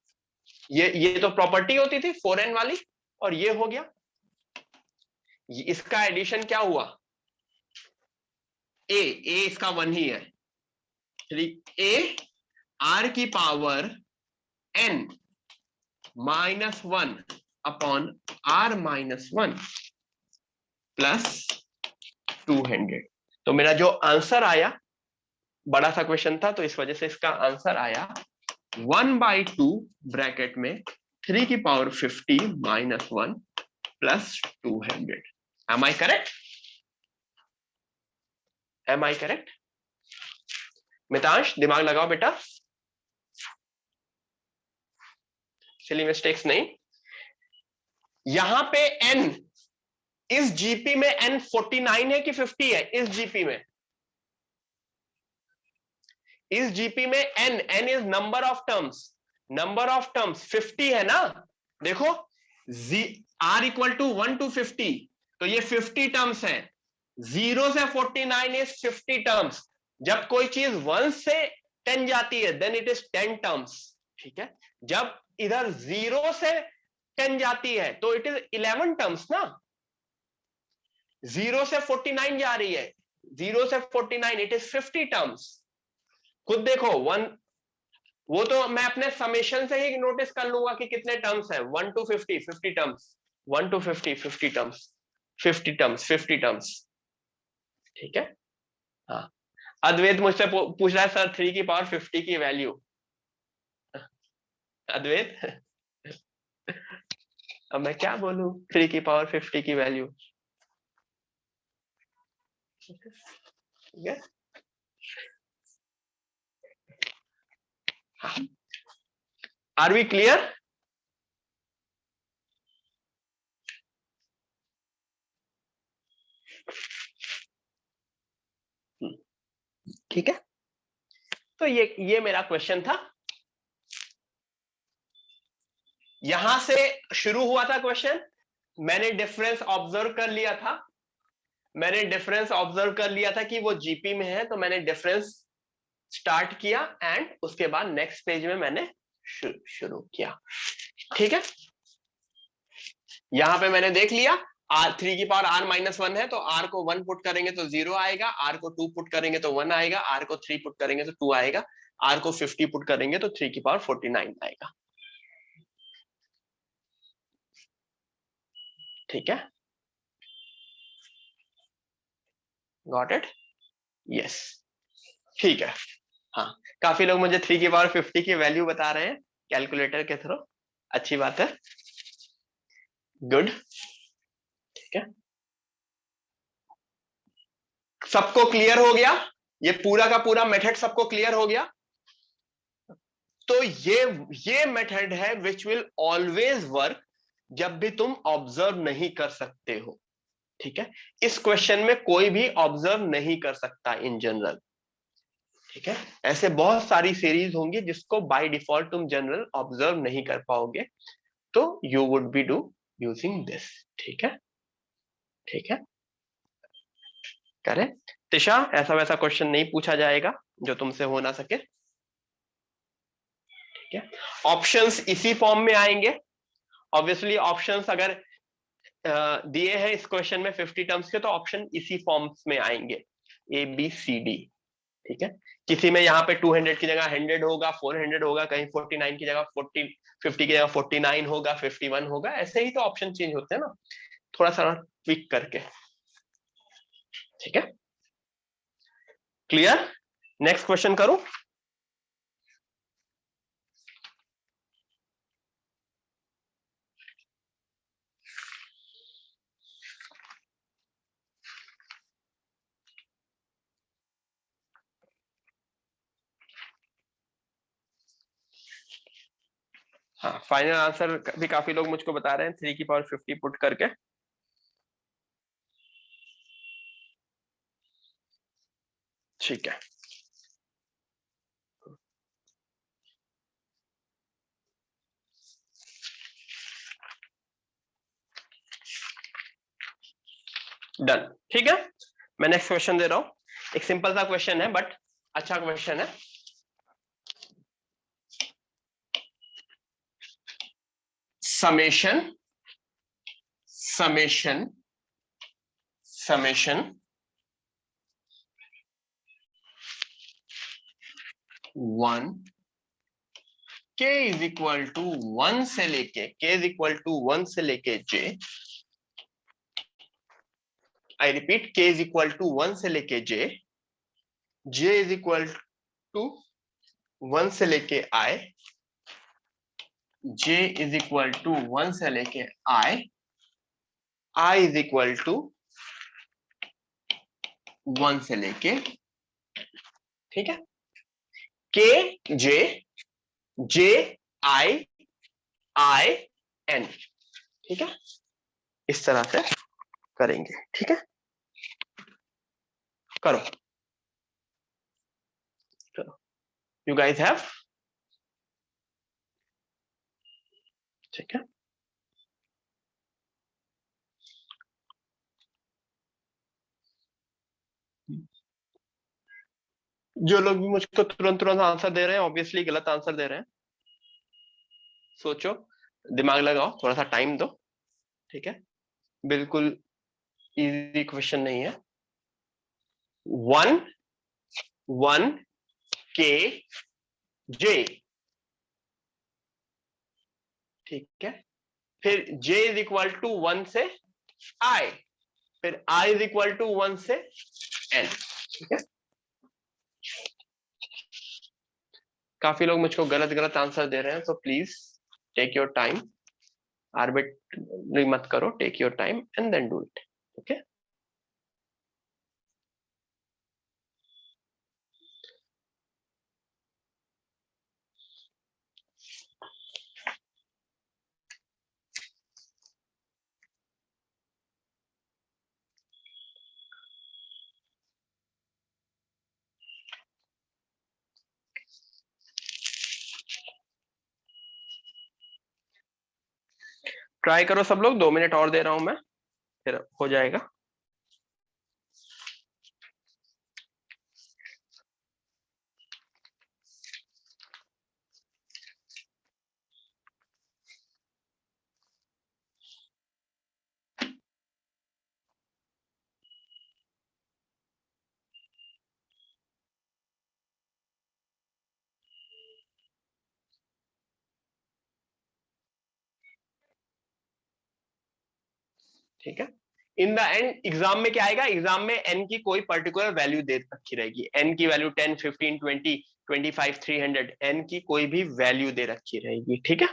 ये तो प्रॉपर्टी होती थी 4n वाली, और ये हो गया। इसका एडिशन क्या हुआ, a इसका 1 ही है, 3a r की power n minus 1 upon r minus 1 plus 200। तो मेरा जो आंसर आया, बड़ा सा क्वेश्चन था तो इस वजह से इसका आंसर आया 1/2 ब्रैकेट में 3 की power 50 minus 1 plus 200। Am I correct, am I correct? Mitansh दिमाग लगाओ बेटा, सिली मिस्टेक्स नहीं। यहां पे n, इस जीपी में n 49 है कि 50 है, इस जीपी में, इस जीपी में n is number of terms, number of terms 50 है ना। देखो r इक्वल टू 1 टू 50, तो ये 50 टर्म्स है। 0 से 49 इज 50 टर्म्स। जब कोई चीज 1 से 10 जाती है देन इट इज 10 टर्म्स, ठीक है। जब इधर 0 से 10 जाती है तो इट इज 11 टर्म्स ना। 0 से 49 जा रही है, 0 से 49 इट इज 50 टर्म्स। खुद देखो, वन, वो तो मैं अपने समेशन से ही नोटिस कर लूंगा कि कितने टर्म्स है। 1 to 50 50 terms, 1 to 50 50 terms, 50 terms 50 terms, ठीक है। हाँ, अद्वैत मुझसे पूछ रहा है सर 3 की पावर 50 की वैल्यू। अद्वैत अब मैं क्या बोलूं 3 की पावर 50 की वैल्यू, ठीक है। Are we clear? ठीक है, तो ये मेरा क्वेश्चन था। यहां से शुरू हुआ था क्वेश्चन, मैंने डिफरेंस ऑब्जर्व कर लिया था, मैंने डिफरेंस ऑब्जर्व कर लिया था कि वो जीपी में है, तो मैंने डिफरेंस स्टार्ट किया एंड उसके बाद नेक्स्ट पेज में मैंने शुरू किया, ठीक है। यहां पे मैंने देख लिया आर 3 की पावर r माइनस 1 है, तो r को 1 पुट करेंगे तो 0 आएगा, r को 2 पुट करेंगे तो 1 आएगा, r को 3 पुट करेंगे तो 2 आएगा, r को 50 पुट करेंगे तो 3 की पावर 49 आएगा, ठीक है। Got it? यस, ठीक है। हाँ, काफी लोग मुझे 3 की पावर 50 की वैल्यू बता रहे हैं कैलकुलेटर के थ्रू, अच्छी बात है, गुड, ठीक है। सबको क्लियर हो गया, ये पूरा का पूरा मेथड सबको क्लियर हो गया। तो ये मेथड है विच विल ऑलवेज वर्क जब भी तुम ऑब्जर्व नहीं कर सकते हो, ठीक है। इस क्वेश्चन में कोई भी ऑब्जर्व नहीं कर सकता इन जनरल, ठीक है। ऐसे बहुत सारी सीरीज होंगी जिसको बाय डिफॉल्ट तुम जनरल ऑब्जर्व नहीं कर पाओगे, तो you would be do using this, ठीक है, ठीक है, करेक्ट। तिशा, ऐसा वैसा क्वेश्चन नहीं पूछा जाएगा जो तुमसे हो ना सके, ठीक है। ऑप्शंस इसी फॉर्म में आएंगे, ऑब्वियसली ऑप्शंस अगर दिए हैं इस क्वेश्चन में 50 टर्म्स के, तो ऑप्शन इसी फॉर्म्स में आएंगे, ए बी सी डी, ठीक है। किसी में यहाँ पे 200 की जगह 100 होगा, 400 होगा, कहीं 49 की जगह 50 की जगह 49 होगा, 51 होगा, ऐसे ही तो ऑप्शन चेंज होते हैं ना, थोड़ा सा ट्विक करके, ठीक है। क्लियर? नेक्स्ट क्वेश्चन करूं? हाँ, फाइनल आंसर भी काफी लोग मुझको बता रहे हैं 3 की पावर 50 पुट करके। ठीक है, डन। ठीक है, मैं नेक्स्ट क्वेश्चन दे रहा हूं। एक सिंपल सा क्वेश्चन है बट अच्छा क्वेश्चन है। Summation summation summation 1 k is equal to 1 से लेके k इज इक्वल टू 1 से लेके j, I repeat k is equal to 1 से लेके j इज इक्वल टू 1 से लेके i, j is equal to 1 से लेके i इज इक्वल टू 1 से लेके, ठीक है, k j j i n, ठीक है, इस तरह से करेंगे। ठीक है, करो करो, यू गाइस हैव, ठीक है। जो लोग भी मुझको तुरंत तुरंत आंसर दे रहे हैं ऑब्वियसली गलत आंसर दे रहे हैं। सोचो, दिमाग लगाओ, थोड़ा सा टाइम दो, ठीक है, बिल्कुल इजी क्वेश्चन नहीं है। 1 1 k j, ठीक है, फिर j इज इक्वल टू 1 से i, फिर i इज इक्वल टू 1 से n, ठीक है। काफी लोग मुझको गलत गलत आंसर दे रहे हैं, तो please take your time, arbitrary मत करो, take your time and then do it, okay. Try करो सब लोग, 2 मिनट और दे रहा हूं मैं, फिर हो जाएगा। ठीक है, इन द एंड एग्जाम में क्या आएगा, एग्जाम में n की कोई पर्टिकुलर वैल्यू दे रखी रहेगी, n की वैल्यू 10 15 20 25 300, n की कोई भी वैल्यू दे रखी रहेगी, ठीक है।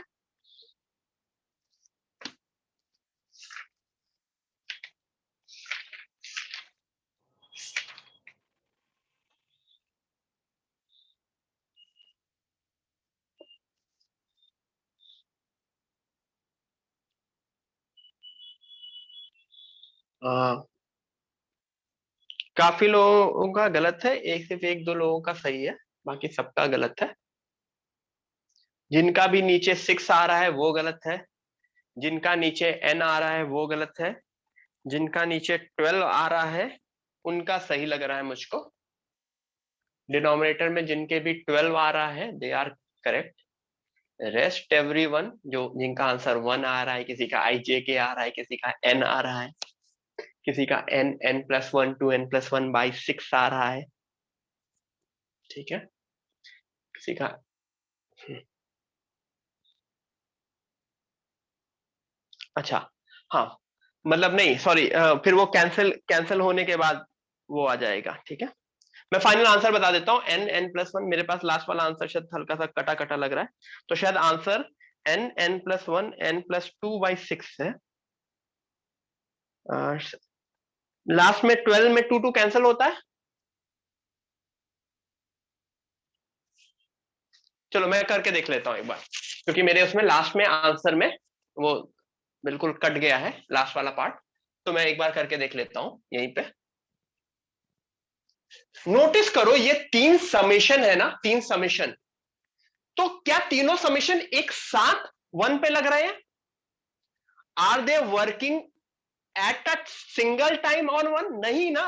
काफी लोगों का गलत है, एक सिर्फ एक दो लोगों का सही है, बाकी सबका गलत है। जिनका भी नीचे 6 आ रहा है वो गलत है, जिनका नीचे n आ रहा है वो गलत है, जिनका नीचे 12 आ रहा है उनका सही लग रहा है मुझको। डिनोमिनेटर में जिनके भी 12 आ रहा है they are correct. Rest everyone जो जिनका आंसर 1 आ रहा है, किसी का आई जे के आ रहा है, किसी का n आ रहा है, किसी का n+1 2n+1/6 आ रहा है, ठीक है, किसी का अच्छा, हाँ, मतलब नहीं सॉरी, फिर वो कैंसिल कैंसिल होने के बाद वो आ जाएगा, ठीक है। मैं फाइनल आंसर बता देता हूँ, n+1, मेरे पास लास्ट वाला आंसर शायद हल्का सा कटा कटा लग रहा है, तो शायद आंसर n+1 n+2/6 है। लास्ट में 12 में 2 2 कैंसिल होता है। चलो मैं करके देख लेता हूँ एक बार, क्योंकि मेरे उसमें लास्ट में आंसर में वो बिल्कुल कट गया है लास्ट वाला पार्ट, तो मैं एक बार करके देख लेता हूं यहीं पे। नोटिस करो ये 3 समेशन है ना, 3 समेशन, तो क्या तीनों समेशन एक साथ 1 पे लग रहे हैं? Are they working at a single time on 1? नहीं ना।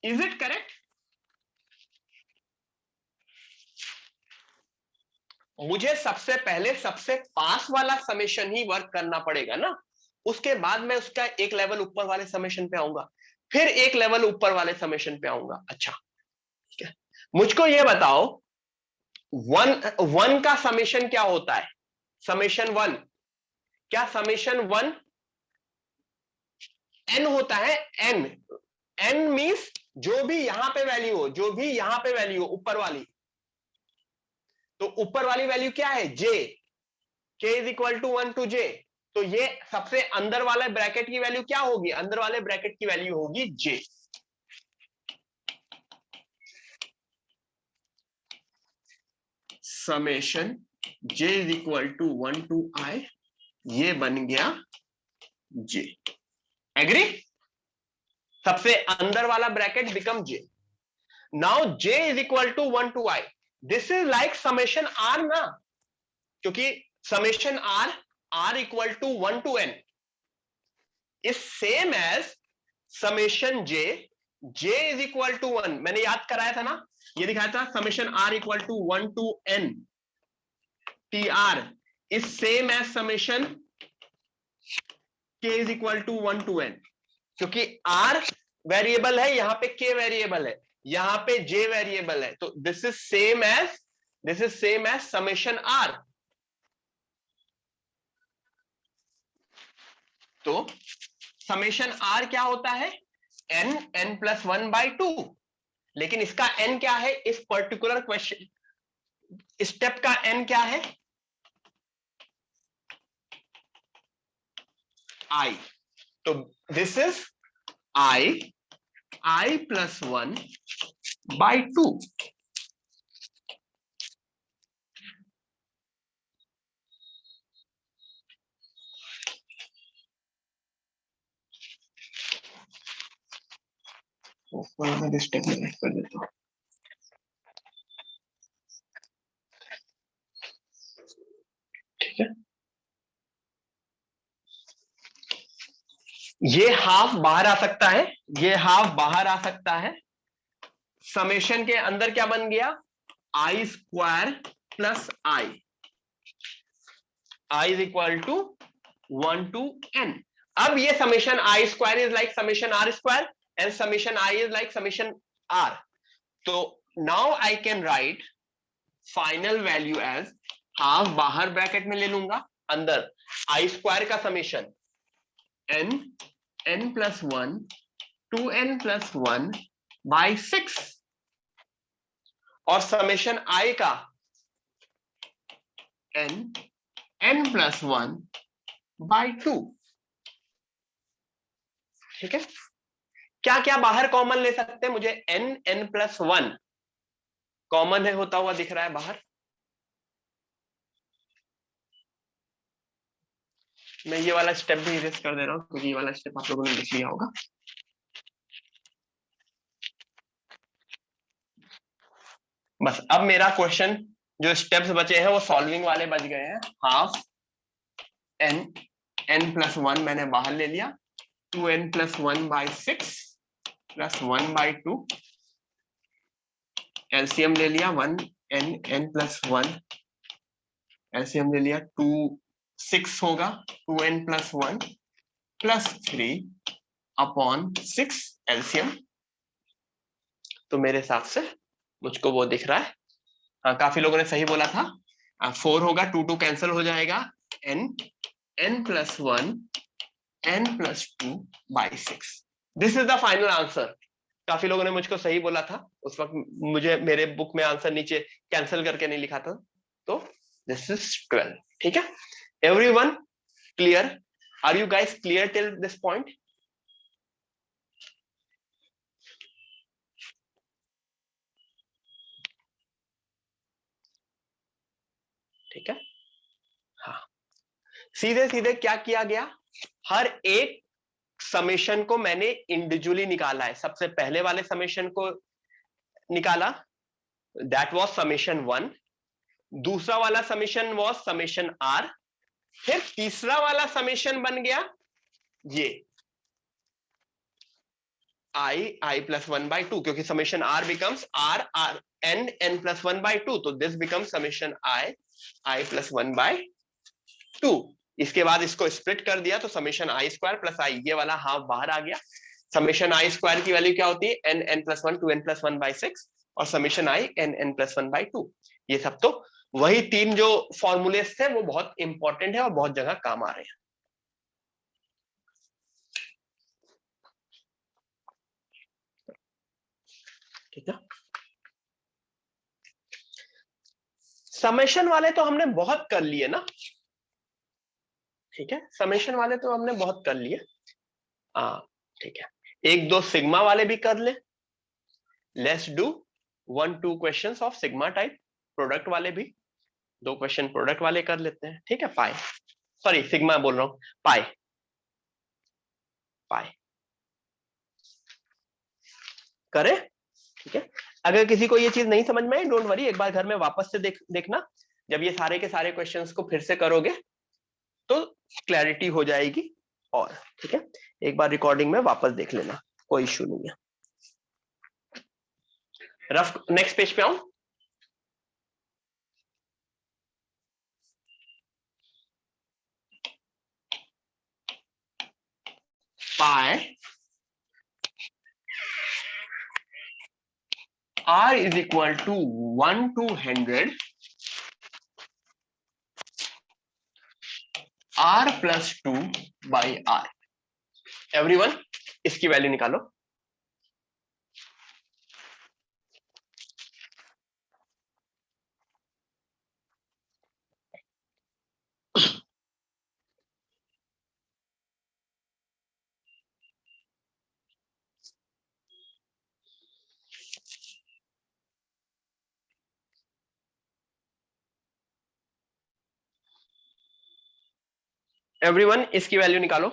Is it correct? मुझे सबसे पहले सबसे पास वाला समेशन ही वर्क करना पड़ेगा ना, उसके बाद मैं उसका एक लेवल ऊपर वाले समेशन पे आऊंगा, फिर एक लेवल ऊपर वाले समेशन पे आऊंगा। अच्छा, ठीक है, मुझको ये बताओ, 1 का समेशन क्या होता है? समेशन 1, क्या समेशन 1 n होता है? n, n मींस जो भी यहां पे वैल्यू हो, जो भी यहां पे वैल्यू हो ऊपर वाली, तो ऊपर वाली वैल्यू क्या है? j, k is equal to 1 to j, तो ये सबसे अंदर वाले ब्रैकेट की वैल्यू क्या होगी? अंदर वाले ब्रैकेट की वैल्यू होगी j। Summation j is equal to 1 to i, ये बन गया j। एग्री? सबसे अंदर वाला bracket become j। Now j is equal to 1 to i, this is like summation r ना, क्योंकि summation r equal to 1 to n is same as summation j, j is equal to 1। मैंने याद कराया था ना, ये दिखाया था, summation r equal to 1 to n tr is same as summation k is equal to 1 to n, क्योंकि r variable है, यहां पे k वेरिएबल है, यहां पे j वेरिएबल है, तो this is same as summation r। तो समेशन r क्या होता है? n प्लस 1 बाई 2, लेकिन इसका n क्या है? इस पर्टिकुलर क्वेश्चन स्टेप का n क्या है? i, तो this is i plus 1 by 2। Step में कर देता हूं। ठीक है, ये हाफ बाहर आ सकता है, ये हाफ बाहर आ सकता है। समेशन के अंदर क्या बन गया? I square plus I is equal to 1 to n। अब ये summation I square is like summation are square and summation I is like summation R, तो now I can write final value as, half बाहर bracket में ले लूंगा, अंदर I square का summation n plus 1 2n plus 1 by 6, और summation i का n plus 1 by 2। ठीक है, क्या क्या बाहर कॉमन ले सकते हैं? मुझे n प्लस 1 कॉमन है होता हुआ दिख रहा है बाहर। मैं ये वाला स्टेप भी इरेज कर दे रहा हूं, क्योंकि ये वाला स्टेप आप लोगों ने लिख लिया होगा। बस अब मेरा क्वेश्चन जो स्टेप्स बचे हैं वो सॉल्विंग वाले बच गए हैं। हाफ n प्लस 1 मैंने बाहर ले लिया, 2n plus 1 by 6 plus 1 by 2, LCM ले लिया 1 n प्लस 1, एलसीएम ले लिया 2 6 होगा, 2n plus 1 plus 3 upon 6 LCM. तो मेरे हिसाब से मुझको वो दिख रहा है। हाँ, काफी लोगों ने सही बोला था। 4 होगा, 2 2 कैंसिल हो जाएगा, n plus 1 n plus 2 by 6। This is the final answer. काफी लोगों ने मुझको सही बोला था उस वक्त, मुझे मेरे बुक में आंसर नीचे कैंसिल करके नहीं लिखा था, तो दिस इज 12। ठीक है, everyone clear? Are you guys clear till this point? ठीक है। हाँ, सीधे सीधे क्या किया गया, हर एक समेशन को मैंने इंडिविजुअली निकाला है। सबसे पहले वाले समेशन को निकाला, दैट वाज समेशन 1। दूसरा वाला समेशन वाज समेशन आर। फिर तीसरा वाला समेशन बन गया ये आई प्लस 1/2, क्योंकि summation r becomes r n plus 1/2, तो this becomes summation i plus 1/2। इसके बाद इसको स्प्लिट कर दिया तो summation I square plus i, ये वाला हाफ बाहर आ गया। समेशन आई स्क्वायर की वैल्यू क्या होती है, n+1 2n+1/6, और समेशन आई n+1/2। ये सब तो वही तीन जो फॉर्मूलेस थे वो बहुत इंपॉर्टेंट है और बहुत जगह काम आ रहे हैं। ठीक है, समेशन वाले तो हमने बहुत कर लिए ना। ठीक है, समेशन वाले तो हमने बहुत कर लिए। हाँ ठीक है, एक दो सिग्मा वाले भी कर ले। Let's do 1-2 questions of sigma type, product वाले भी। दो क्वेश्चन प्रोडक्ट वाले कर लेते हैं। ठीक है, पाई, सॉरी सिग्मा बोल रहा हूं, पाई पाई करें। ठीक है, अगर किसी को ये चीज नहीं समझ में आई, डोंट वरी, एक बार घर में वापस से देखना। जब ये सारे के सारे क्वेश्चंस को फिर से करोगे तो क्लैरिटी हो जाएगी। और ठीक है, एक बार रिकॉर्डिंग में वापस देख लेना, कोई इश्यू नहीं है। रफ नेक्स्ट पेज पे आऊं। पाई r is equal to 1/100 r plus 2/r। Everyone इसकी वैल्यू निकालो। एवरीवन इसकी वैल्यू निकालो।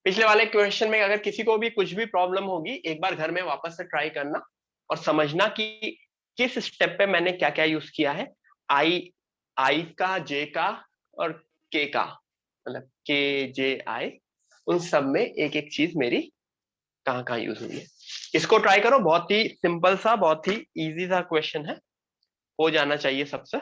पिछले वाले क्वेश्चन में अगर किसी को भी कुछ भी प्रॉब्लम होगी, एक बार घर में वापस से ट्राई करना और समझना कि किस स्टेप पे मैंने क्या क्या यूज किया है। आई आई का, जे का और के का, मतलब KJI, उन सब में एक एक चीज मेरी कहाँ कहाँ यूज हुई है। इसको ट्राई करो, बहुत ही सिंपल सा, बहुत ही इजी सा क्वेश्चन है, हो जाना चाहिए सबसे।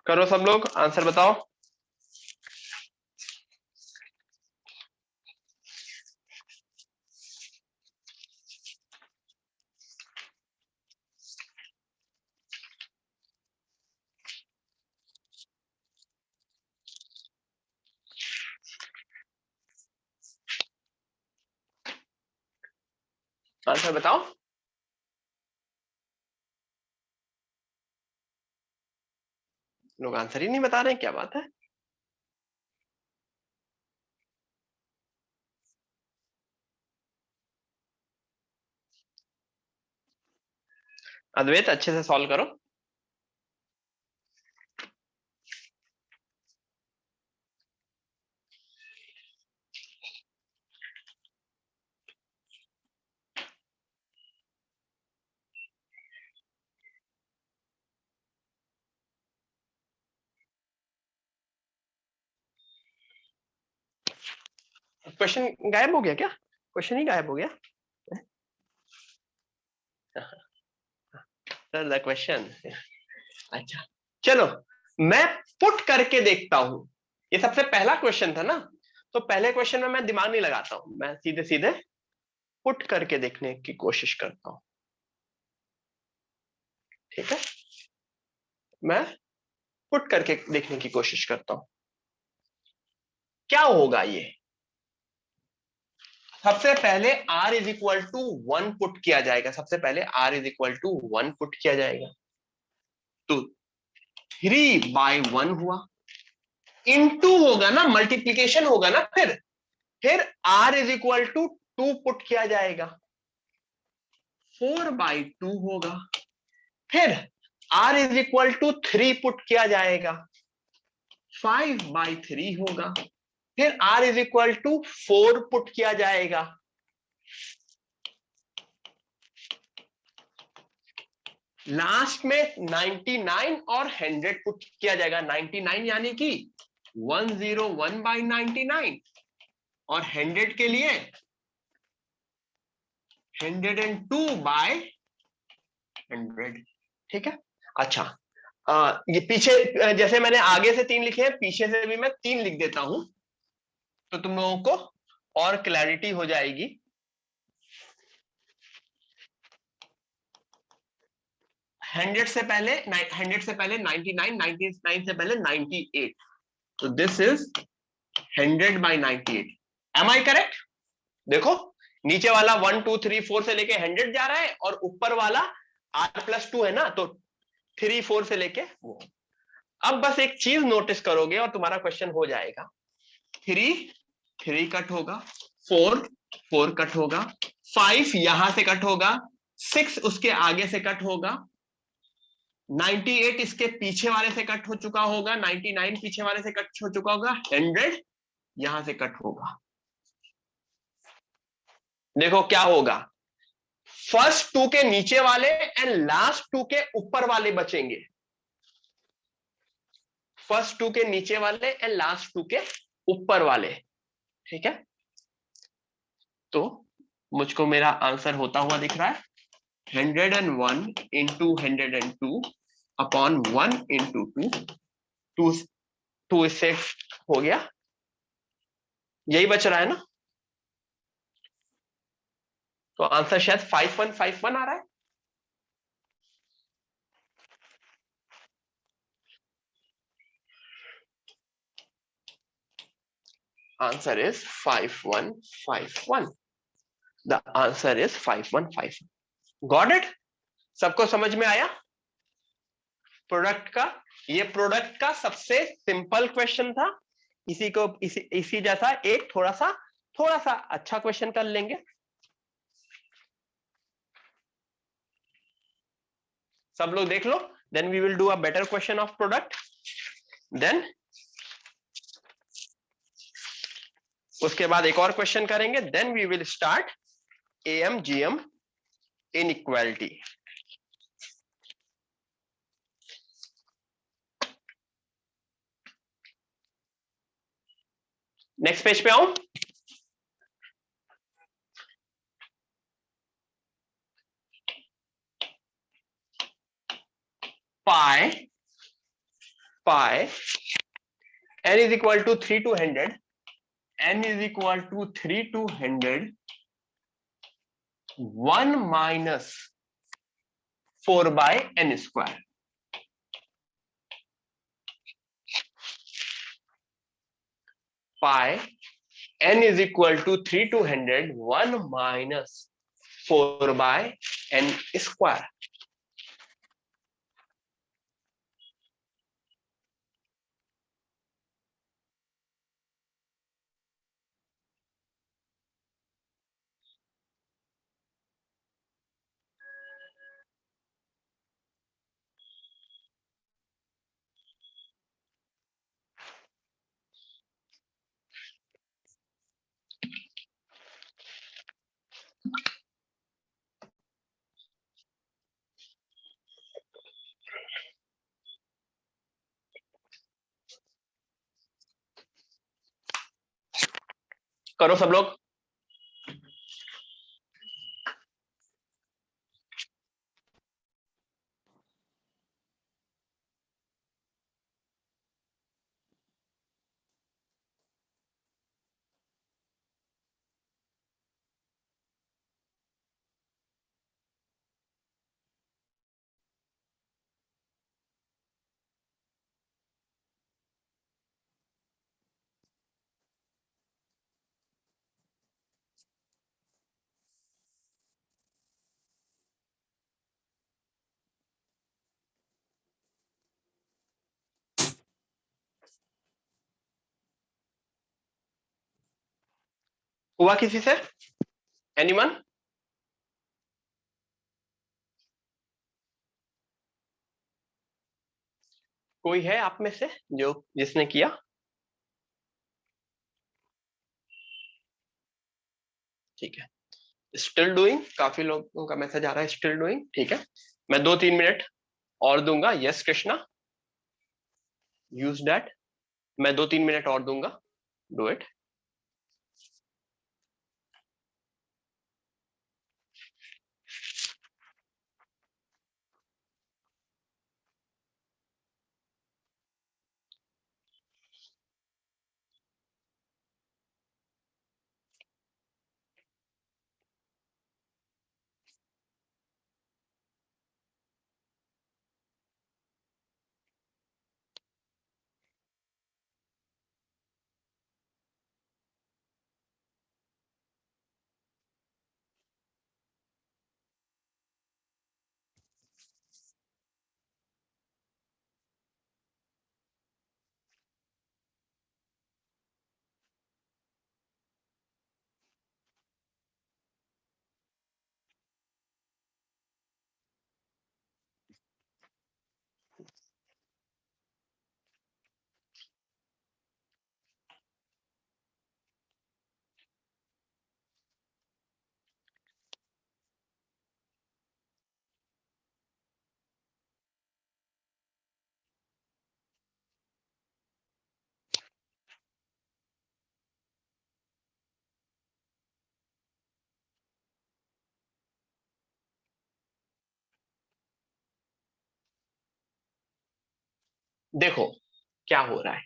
करो सब लोग, आंसर बताओ। आंसर बताओ। लोग आंसर ही नहीं बता रहे हैं, क्या बात है। अद्वैत अच्छे से सॉल्व करो। क्वेश्चन गायब हो गया क्या? क्वेश्चन ही गायब हो गया? The question. अच्छा चलो, मैं पुट करके देखता हूं। ये सबसे पहला क्वेश्चन था ना, तो पहले क्वेश्चन में मैं दिमाग नहीं लगाता हूं, मैं सीधे सीधे पुट करके देखने की कोशिश करता हूं। ठीक है, मैं पुट करके देखने की कोशिश करता हूं क्या होगा ये। सबसे पहले r is equal to 1 put किया जाएगा, सबसे पहले r is equal to 1 put किया जाएगा, तो 3/1 हुआ, इनटू होगा ना, मल्टीप्लीकेशन होगा ना, फिर r is equal to 2 put किया जाएगा, 4/2 होगा, फिर r is equal to 3 put किया जाएगा, 5/3 होगा, फिर r is equal to 4 put किया जाएगा, लास्ट में 99 और 100 पुट किया जाएगा। 99 यानी कि 101/99 और 100 के लिए 102/100। ठीक है, अच्छा ये पीछे जैसे मैंने आगे से 3 लिखे हैं, पीछे से भी मैं 3 लिख देता हूं, तो तुम लोगों को और क्लैरिटी हो जाएगी। 100 से पहले 99, 99 से पहले 98, तो this is 100/98। Am I correct? देखो, नीचे वाला 1 2 3 4 से लेके 100 जा रहा है, और ऊपर वाला r+2 है ना, तो 3 4 से लेके वो। अब बस एक चीज नोटिस करोगे और तुम्हारा क्वेश्चन हो जाएगा। 3 3 कट होगा, 4 4 कट होगा, 5 यहां से कट होगा, 6 उसके आगे से कट होगा, 98 इसके पीछे वाले से कट हो चुका होगा, 99 पीछे वाले से कट हो चुका होगा, 100 यहां से कट होगा। देखो क्या होगा, फर्स्ट 2 के नीचे वाले एंड लास्ट 2 के ऊपर वाले बचेंगे, फर्स्ट 2 के नीचे वाले एंड लास्ट 2 के ऊपर वाले। ठीक है, तो मुझको मेरा आंसर होता हुआ दिख रहा है 101 इंटू 102 अपॉन 1 इंटू 2, 2 2 इससे हो गया, यही बच रहा है ना, तो आंसर शायद 5151 आ रहा है। Answer is 5151। The answer is 5151। Got it? सबको समझ में आया? प्रोडक्ट का, ये प्रोडक्ट का सबसे सिंपल क्वेश्चन था। इसी को इसी जैसा एक थोड़ा सा अच्छा क्वेश्चन कर लेंगे। सब लोग देख लो, then we will do a better question of product, then उसके बाद एक और क्वेश्चन करेंगे, then we will start AM GM inequality. Next page पे आऊं। पाई n is equal to 3 to 100, n is equal to 3 to 100, 1 minus 4/n square। pi n is equal to 3 to 100, 1 minus 4/n square। करो सब लोग। हुआ किसी से? Anyone? कोई है आप में से जो जिसने किया? ठीक है। स्टिल डूइंग, काफी लोगों का मैसेज आ रहा है स्टिल डूइंग। ठीक है, मैं 2-3 मिनट और दूंगा। Yes Krishna, use that. मैं 2-3 मिनट और दूंगा, डू इट। देखो क्या हो रहा है।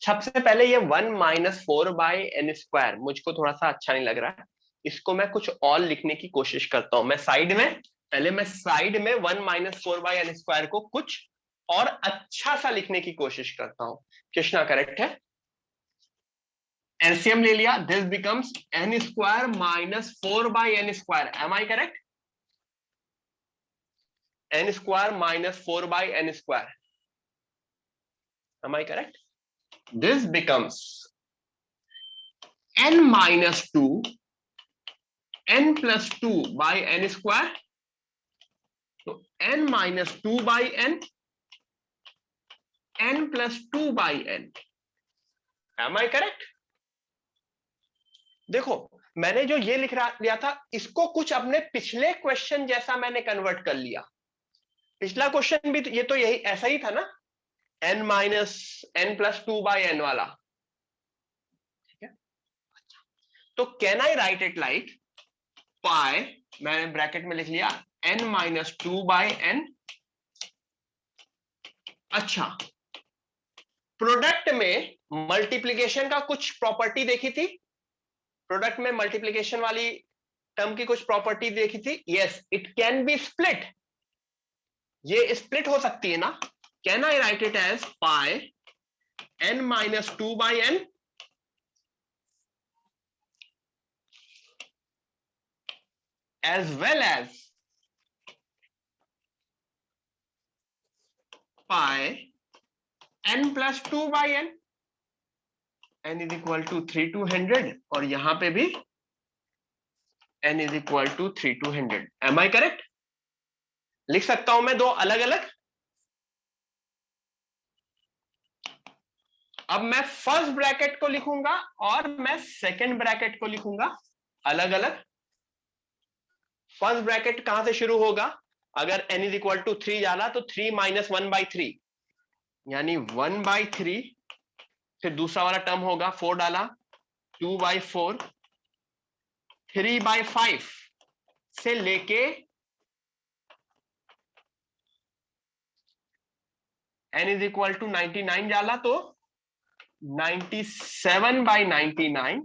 सबसे पहले ये 1-4/n² मुझको थोड़ा सा अच्छा नहीं लग रहा है। इसको मैं कुछ और लिखने की कोशिश करता हूं। मैं साइड में, पहले मैं साइड में 1-4/n² को कुछ और अच्छा सा लिखने की कोशिश करता हूं। कृष्णा करेक्ट है। एलसीएम ले लिया, this becomes n² - 4/n²। Am I correct? n² - 4/n²। Am I correct? This becomes n-2 n+2/n²। तो n-2/n, n+2/n। Am I correct? देखो मैंने जो ये लिया था, इसको कुछ अपने पिछले क्वेश्चन जैसा मैंने कन्वर्ट कर लिया। पिछला क्वेश्चन भी तो ये तो यही ऐसा ही था ना, n-n+2/n वाला। ठीक है, तो can I write it like pi, मैंने ब्रैकेट में लिख लिया n-2/n। अच्छा, प्रोडक्ट में मल्टीप्लीकेशन का कुछ प्रॉपर्टी देखी थी? प्रोडक्ट में मल्टीप्लीकेशन वाली टर्म की कुछ प्रॉपर्टी देखी थी? Yes, it can be split. ये स्प्लिट हो सकती है ना? Can I write it as pi n-2/n as well as pi n+2/n, n is equal to 3/200, और यहां पे भी n is equal to 3/200। Am I correct? लिख सकता हूं मैं दो अलग अलग। अब मैं फर्स्ट ब्रैकेट को लिखूंगा और मैं सेकंड ब्रैकेट को लिखूंगा अलग अलग। फर्स्ट ब्रैकेट कहां से शुरू होगा? अगर n इज इक्वल टू 3 डाला तो 3 - 1/3, यानी 1/3। फिर दूसरा वाला टर्म होगा 4 डाला 2/4, 3/5 से लेके n इज इक्वल टू 99 डाला तो 97/99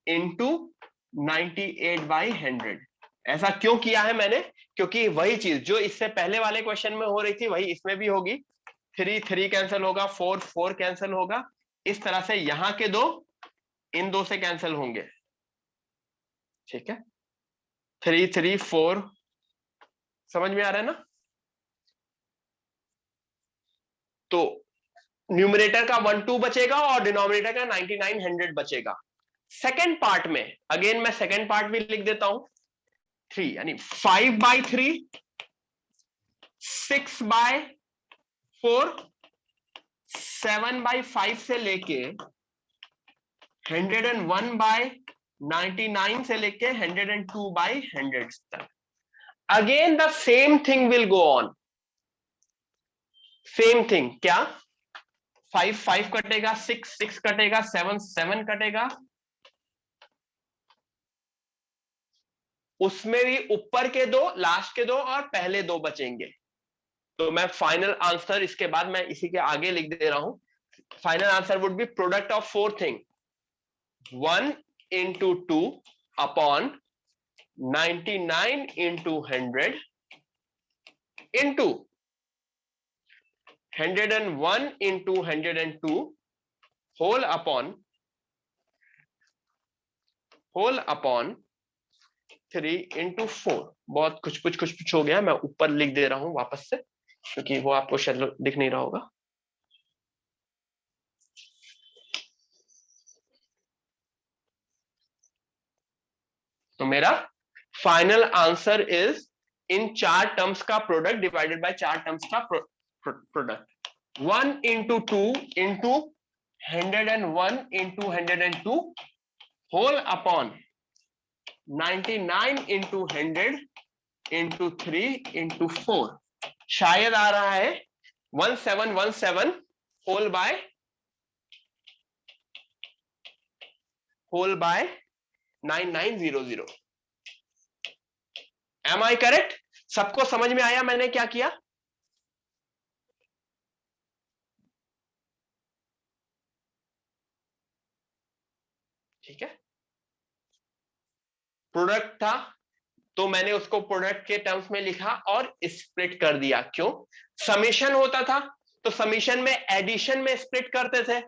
इंटू 98/100। ऐसा क्यों किया है मैंने? क्योंकि वही चीज जो इससे पहले वाले क्वेश्चन में हो रही थी वही इसमें भी होगी। 3 3 कैंसिल होगा, 4 4 कैंसिल होगा, इस तरह से यहां के दो इन दो से कैंसिल होंगे। ठीक है, 3 3 4, समझ में आ रहा है ना? तो न्यूमरेटर का 1 2 बचेगा और डिनोमिनेटर का 99 100 बचेगा। सेकेंड पार्ट में अगेन मैं सेकेंड पार्ट भी लिख देता हूं। 3 यानी 5/3, 6/4, 7/5 से लेके 101/99 से लेके 102/100 तक। Again the same thing will go on. Same thing क्या? 5 5 कटेगा, 6 6 कटेगा, 7 7 कटेगा, उसमें भी ऊपर के दो, लास्ट के दो और पहले दो बचेंगे। तो मैं फाइनल आंसर इसके बाद मैं इसी के आगे लिख दे रहा हूं। Final answer would be product of 4 thing 1 into 2 upon 99 into 100 into 101 into 102 whole upon 3 into 4। बहुत कुछ हो गया, मैं ऊपर लिख दे रहा हूं वापस से क्योंकि वो आपको शायद दिख नहीं रहा होगा। तो मेरा final answer is in 4 terms का प्रोडक्ट डिवाइडेड बाय 4 टर्म्स का product 1 into 2 into 101 into 102 whole upon 99 into 100 into 3 into 4। शायद आ रहा है 1717 whole by 9900। Am I correct? सबको समझ में आया मैंने क्या किया? ठीक है, प्रोडक्ट था तो मैंने उसको प्रोडक्ट के टर्म्स में लिखा और स्प्लिट कर दिया। क्यों? समेशन होता था तो समेशन में एडिशन में स्प्लिट करते थे,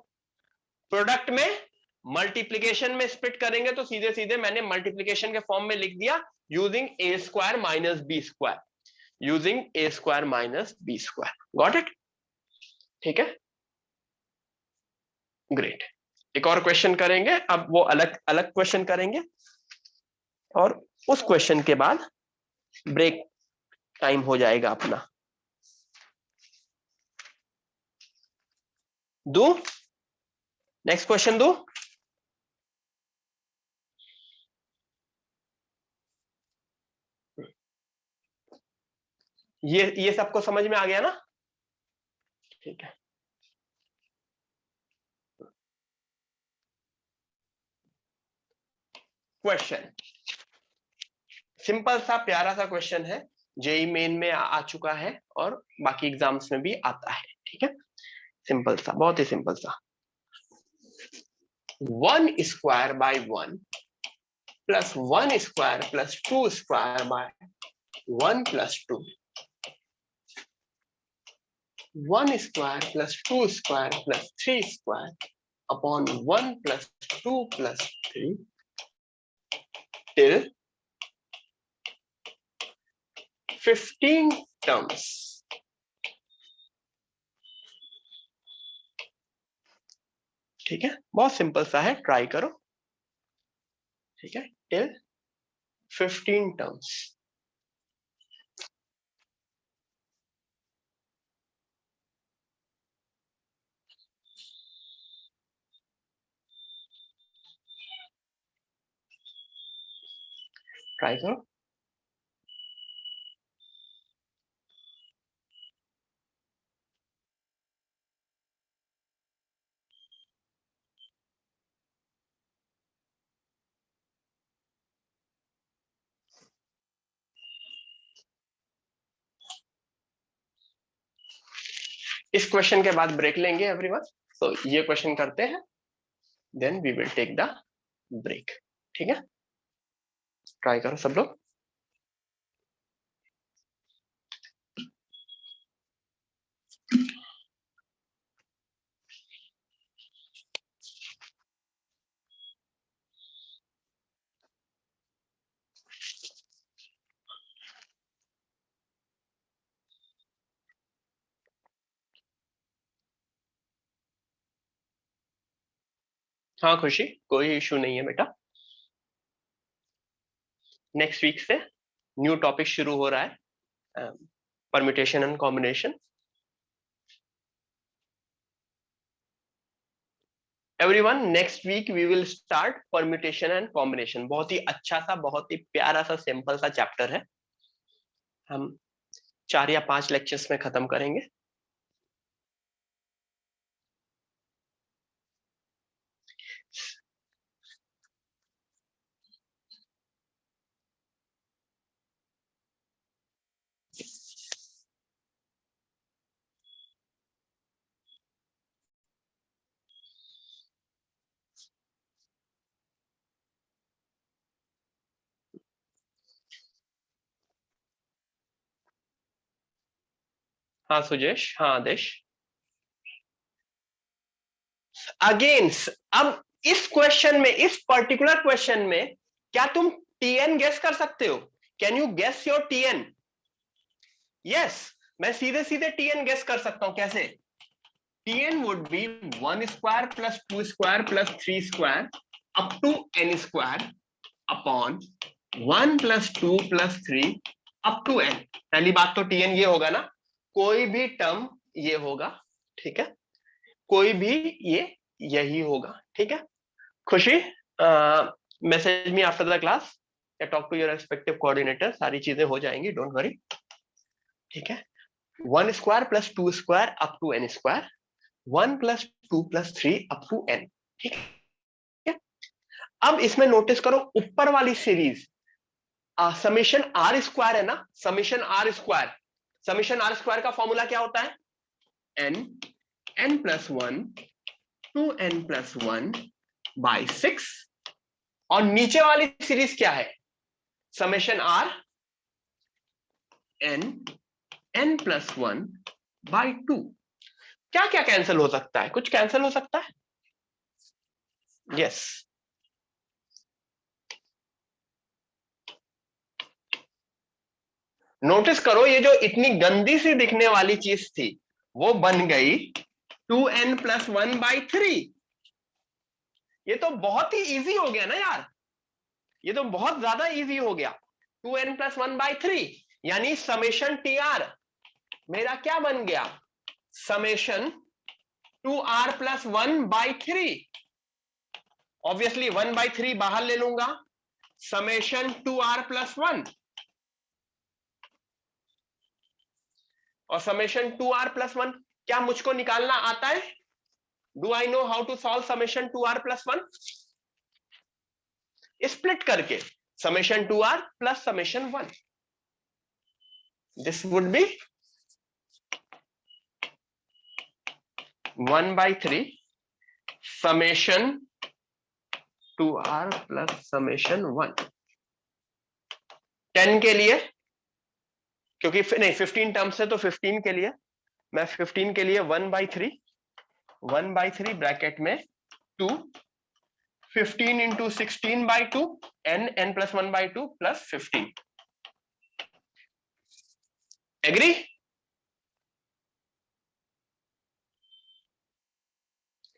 प्रोडक्ट में मल्टीप्लीकेशन में स्प्लिट करेंगे तो सीधे सीधे मैंने मल्टीप्लीकेशन के फॉर्म में लिख दिया using a square minus b square, using a square minus b square. Got it? ठीक है, ग्रेट। एक और क्वेश्चन करेंगे, अब वो अलग अलग क्वेश्चन करेंगे और उस क्वेश्चन के बाद ब्रेक टाइम हो जाएगा अपना। दू नेक्स्ट क्वेश्चन दू? ये सबको समझ में आ गया ना? ठीक है, क्वेश्चन सिंपल सा प्यारा सा क्वेश्चन है, जेई मेन में आ चुका है और बाकी एग्जाम्स में भी आता है। ठीक है, सिंपल सा, बहुत ही सिंपल सा। 1 square by 1 plus 1 square plus 2 square by 1 plus 2, 1 square plus 2 square plus 3 square upon 1 plus 2 plus 3 till 15 terms. ठीक है, बहुत सिंपल सा है, ट्राई करो। ठीक है, टिल 15 टर्म्स। ट्राई करो। इस क्वेश्चन के बाद ब्रेक लेंगे एवरीवन। तो ये क्वेश्चन करते हैं, then we will take the break. ठीक है, ट्राई करो सब लोग। हाँ खुशी, कोई इशू नहीं है बेटा। नेक्स्ट वीक से न्यू टॉपिक शुरू हो रहा है, permutation and combination. Everyone, next week we will start permutation and combination. बहुत ही अच्छा सा, बहुत ही प्यारा सा, सिंपल सा चैप्टर है। हम 4 या 5 लेक्चर्स में खत्म करेंगे। हाँ सुजेश, हाँ आदेश। अगेन, अब इस क्वेश्चन में, इस पर्टिकुलर क्वेश्चन में क्या तुम टीएन गेस कर सकते हो? Can you guess your TN? Yes, मैं सीधे सीधे टीएन गेस कर सकता हूं। कैसे? TN would be 1 square plus 2 square plus 3 square up to N square upon 1 plus 2 plus 3 up to n. पहली बात तो टीएन ये होगा ना, कोई भी टर्म ये होगा, ठीक है, कोई भी ये यही होगा। ठीक है Khushi, message me after the class या talk to your respective coordinator, सारी चीजें हो जाएंगी, डोंट वरी। ठीक है, 1 square plus 2 square up to N square, 1 plus 2 plus 3 up to N. ठीक है, अब इसमें नोटिस करो ऊपर वाली सीरीज समेशन आर स्क्वायर है ना, summation are square. Summation are square का फॉर्मूला क्या होता है? N, n plus 1 two n plus 1 by 6। और नीचे वाली सीरीज क्या है? Summation r n, n plus 1 by 2। क्या क्या कैंसिल हो सकता है? कुछ कैंसिल हो सकता है? यस, नोटिस करो ये जो इतनी गंदी सी दिखने वाली चीज थी वो बन गई 2n प्लस 1 बाई 3। ये तो बहुत ही इजी हो गया ना यार, ये तो बहुत ज्यादा इजी हो गया। 2n प्लस 1 बाई 3 यानी समेशन टी आर मेरा क्या बन गया? Summation 2r plus 1 by 3। Obviously 1 by 3 बाहर ले लूंगा, समेशन 2r प्लस 1 और समेशन 2r प्लस 1। क्या मुझको निकालना आता है? Do I know how to solve summation 2r plus 1? Split करके summation 2r plus summation 1, this would be 1 by 3 summation 2r plus summation 1। 10 के लिए, क्योंकि नहीं 15 टर्म्स है तो 15 के लिए, मैं 15 के लिए 1 बाई 3, 1 बाई 3 ब्रैकेट में 2, 15 into 16 by 2, n, n plus 1 by 2 plus 15। Agree?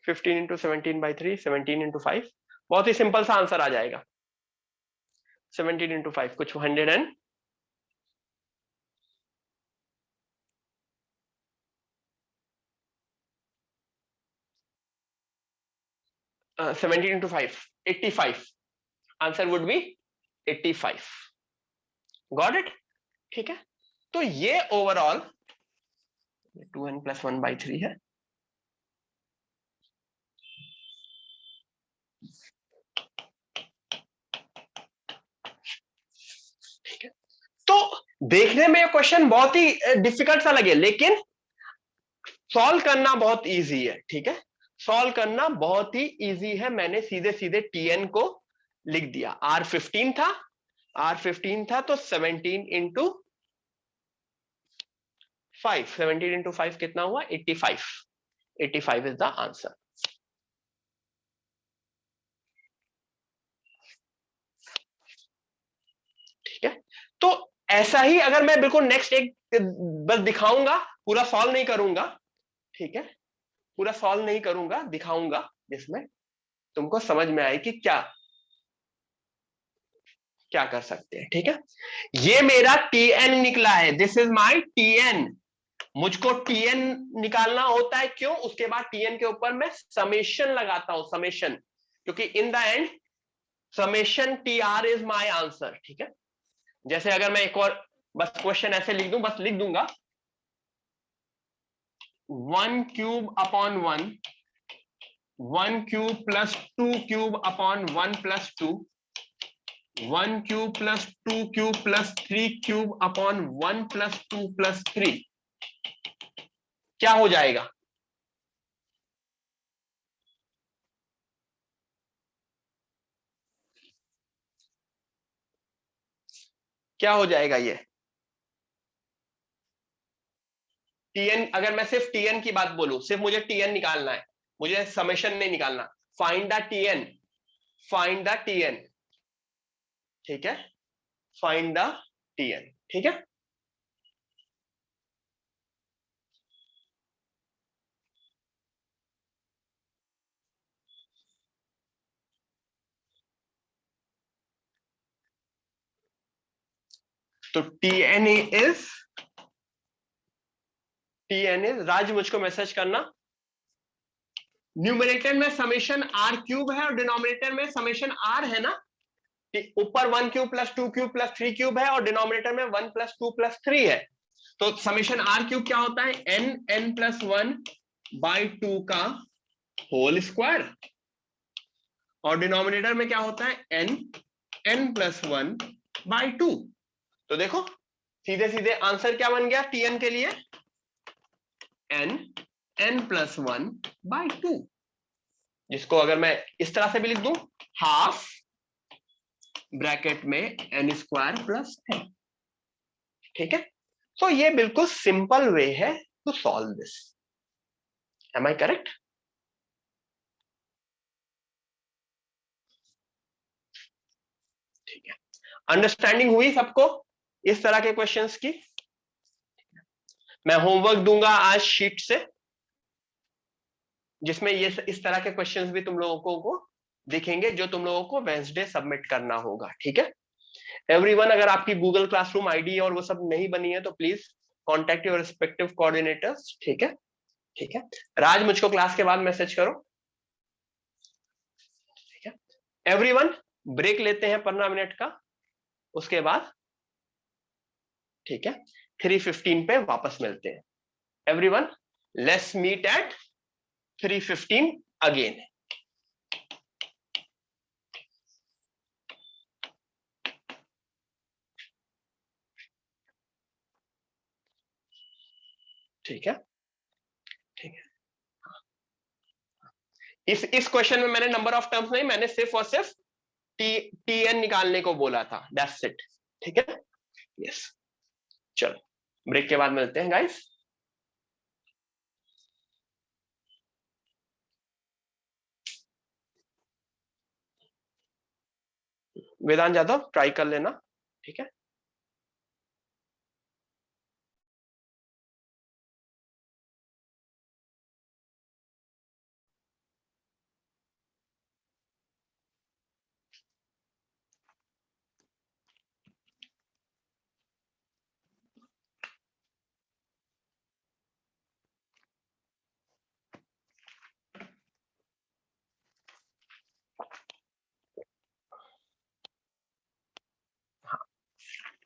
Fifteen into 17 by 3, 17 into 5, बहुत ही सिंपल सा आंसर आ जाएगा। 17 इंटू 5 कुछ 100 and 17 into 5 85। Answer would be 85। Got it? ठीक है, तो ये ओवरऑल 2n प्लस 1 बाई 3 है। ठीक है, तो देखने में ये क्वेश्चन बहुत ही डिफिकल्ट सा लगे, लेकिन सॉल्व करना बहुत इजी है, ठीक है, सॉल्व करना बहुत ही इजी है। मैंने सीधे सीधे टीएन को लिख दिया। R15 था, R15 था तो 17 इंटू 5, 17 इंटू 5 कितना हुआ? 85, 85 इज द आंसर। ठीक है, तो ऐसा ही अगर मैं बिल्कुल नेक्स्ट एक बस दिखाऊंगा, पूरा सॉल्व नहीं करूंगा, ठीक है, पूरा सॉल्व नहीं करूंगा, दिखाऊंगा जिसमें तुमको समझ में आए कि क्या क्या कर सकते हैं। ठीक है, ये मेरा टीएन निकला है, दिस इज माय टीएन। मुझको टीएन निकालना होता है, क्यों? उसके बाद टीएन के ऊपर मैं समेशन लगाता हूं, समेशन, क्योंकि in the end summation T R is my answer. ठीक है, जैसे अगर मैं एक और बस क्वेश्चन ऐसे लिख दूं, बस लिख दूंगा 1 cube upon 1, 1 cube plus 2 cube upon 1 plus 2, 1 cube plus 2 cube plus 3 cube upon 1 plus 2 plus 3, क्या हो जाएगा? क्या हो जाएगा ये? टीएन, अगर मैं सिर्फ टीएन की बात बोलूं, सिर्फ मुझे टीएन निकालना है, मुझे समेशन नहीं निकालना, find the TN, find the TN, ठीक है, फाइंड द टीएन। ठीक है, तो टीएन इज राज, मुझको मैसेज करना, न्यूमरेटर में समेशन आर क्यूब है और डिनोमिनेटर में समेशन आर है ना, ऊपर 1 cube plus 2 cube plus 3 cube है और डिनोमिनेटर में 1 प्लस 2 प्लस 3 है। तो समेशन आर क्यूब क्या होता है? एन प्लस 1 बाई 2 का होल स्क्वायर, और डिनोमिनेटर में क्या होता है? N plus 1 by 2। तो देखो सीधे सीधे आंसर क्या बन गया टीएन के लिए? एन प्लस 1 बाई 2, जिसको अगर मैं इस तरह से भी लिख दूं, हाफ ब्रैकेट में एन स्क्वायर प्लस एन। ठीक है, तो ये बिल्कुल सिंपल वे है to solve this. Am I correct? ठीक है, अंडरस्टैंडिंग हुई सबको इस तरह के क्वेश्चंस की? मैं होमवर्क दूंगा आज शीट से, जिसमें ये इस तरह के क्वेश्चंस भी तुम लोगों को दिखेंगे, जो तुम लोगों को वेंसडे सबमिट करना होगा। ठीक है एवरीवन, अगर आपकी गूगल क्लासरूम आईडी और वो सब नहीं बनी है तो please contact your respective coordinators. ठीक है, ठीक है, राज मुझको क्लास के बाद मैसेज करो। ठीक है एवरीवन, ब्रेक लेते हैं 15 मिनट का, उसके बाद ठीक है 3:15 पे वापस मिलते हैं। Everyone, let's meet at 3:15 again. ठीक है, ठीक है, इस क्वेश्चन में मैंने नंबर ऑफ टर्म्स नहीं, मैंने सिर्फ और सिर्फ टीएन निकालने को बोला था, दैट्स इट। ठीक है, यस, चलो ब्रेक के बाद मिलते हैं गाइस। वेदांत जाधव ट्राई कर लेना। ठीक है,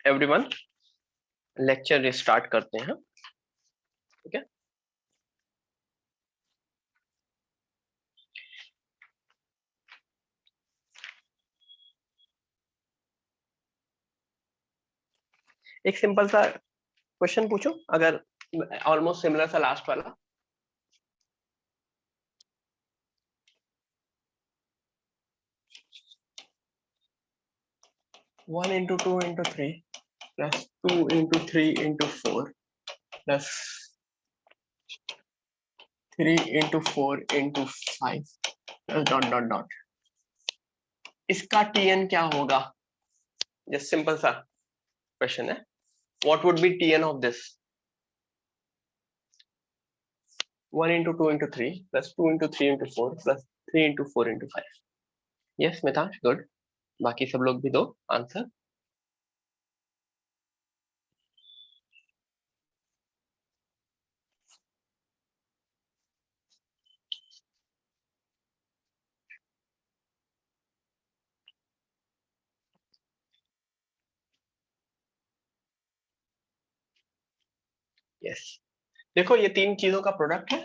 एवरीवन, लेक्चर स्टार्ट करते हैं। ठीक है, एक सिंपल सा क्वेश्चन पूछो, अगर ऑलमोस्ट सिमिलर सा लास्ट वाला। 1 into 2 into 3 plus 2 into 3 into 4 plus 3 into 4 into 5 plus dot dot dot। इसका tn क्या होगा? जस्ट सिंपल सा क्वेश्चन है। What would be tn of this? 1 into 2 into 3 plus 2 into 3 into 4 plus 3 into 4 into 5। Yes Mitash, good. बाकी सब लोग भी दो आंसर। यस, देखो ये तीन चीजों का प्रोडक्ट है।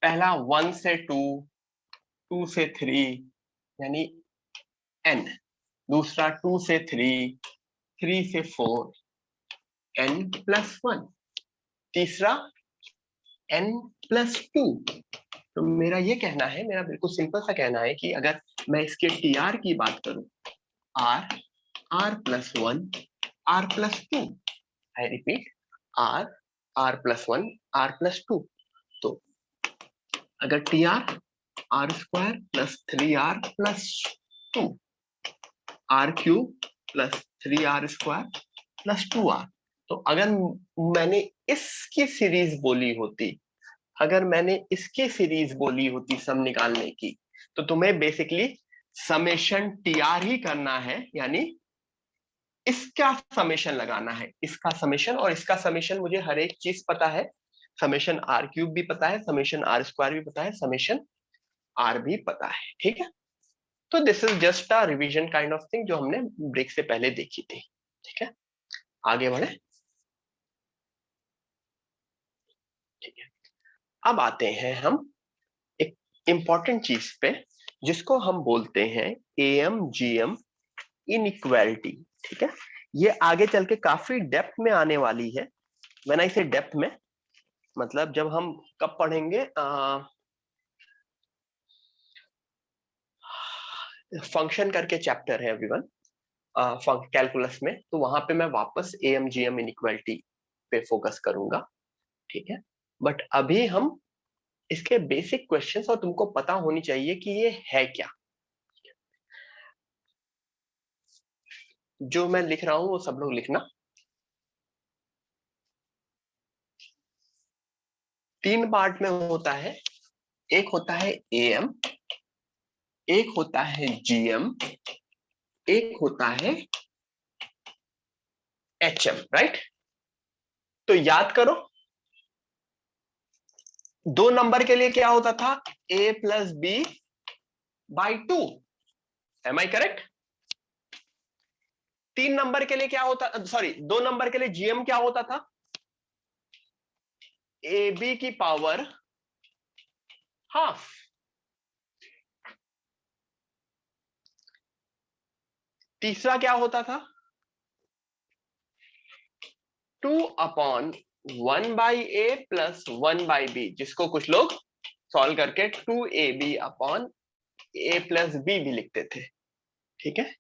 पहला 1 से 2, 2 से 3 यानी n। दूसरा 2 से 3, 3 से 4 n प्लस 1। तीसरा n प्लस 2। तो मेरा ये कहना है, मेरा बिल्कुल सिंपल सा कहना है कि अगर मैं इसके tr की बात करूं, r, r plus 1, r plus 2। I repeat, r, r plus 1, r plus 2। तो अगर tr r square plus 3r plus 2, r cube plus 3r square plus 2r। तो अगर मैंने इसकी सीरीज बोली होती, अगर मैंने इसकी सीरीज बोली होती सम निकालने की, तो तुम्हें बेसिकली समेशन tr ही करना है, यानी इसका समेशन लगाना है, इसका समेशन और इसका समेशन। मुझे हर एक चीज पता है, समेशन आर क्यूब भी पता है, समेशन आर स्क्वायर भी पता है, समेशन आर भी पता है। ठीक है, तो this is just a revision kind of thing जो हमने ब्रेक से पहले देखी थी। ठीक है, आगे बढ़े। ठीक है, अब आते हैं हम एक इंपॉर्टेंट चीज पे, जिसको हम बोलते हैं एम जी एम इनइक्वालिटी। ठीक है, ये आगे चल के काफी डेप्थ में आने वाली है। मैंने इसे डेप्थ में मतलब जब हम कब पढ़ेंगे, फंक्शन करके चैप्टर है एवरीवन, कैलकुलस में, तो वहां पे मैं वापस एएमजीएम इनइक्वालिटी पे फोकस करूंगा। ठीक है, बट अभी हम इसके बेसिक क्वेश्चंस, और तुमको पता होनी चाहिए कि ये है क्या। जो मैं लिख रहा हूं वो सब लोग लिखना। तीन पार्ट में होता है, एक होता है एएम, एक होता है जीएम, एक होता है एचएम, राइट? तो याद करो, 2 नंबर के लिए क्या होता था? a plus b by 2। Am I correct? 3 number के लिए क्या होता, सॉरी 2 नंबर के लिए जीएम क्या होता था? ए बी की पावर हाफ। तीसरा क्या होता था? 2/1/a प्लस 1/b, जिसको कुछ लोग सॉल्व करके 2ab/a प्लस b भी लिखते थे। ठीक है,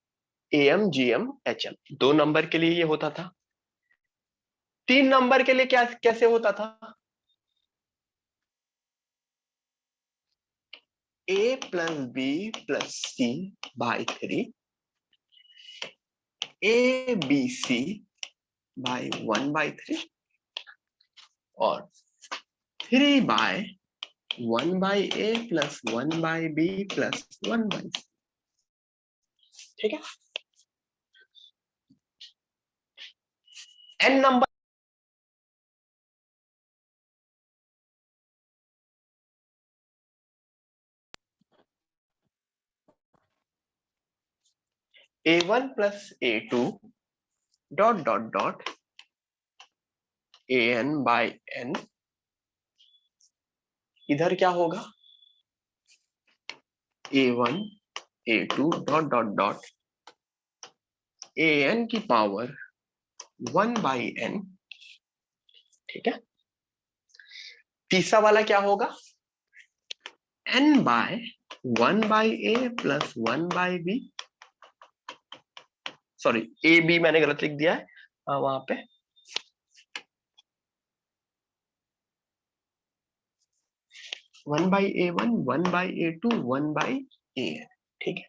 एम जीएम एचएम 2 नंबर के लिए ये होता था। 3 नंबर के लिए क्या कैसे होता था? a plus b plus c by 3, a b c by 1/3 और 3/1/a plus 1/b plus 1/c। ठीक है, n number a1 plus a2 dot dot dot an by n। इधर क्या होगा? a1 a2 dot dot dot an की power 1/n। ठीक है, तीसरा वाला क्या होगा? n by 1/a plus 1/b, sorry a b मैंने गलत लिख दिया है वहां पे, 1/a1 1/a2 1/an, ठीक है।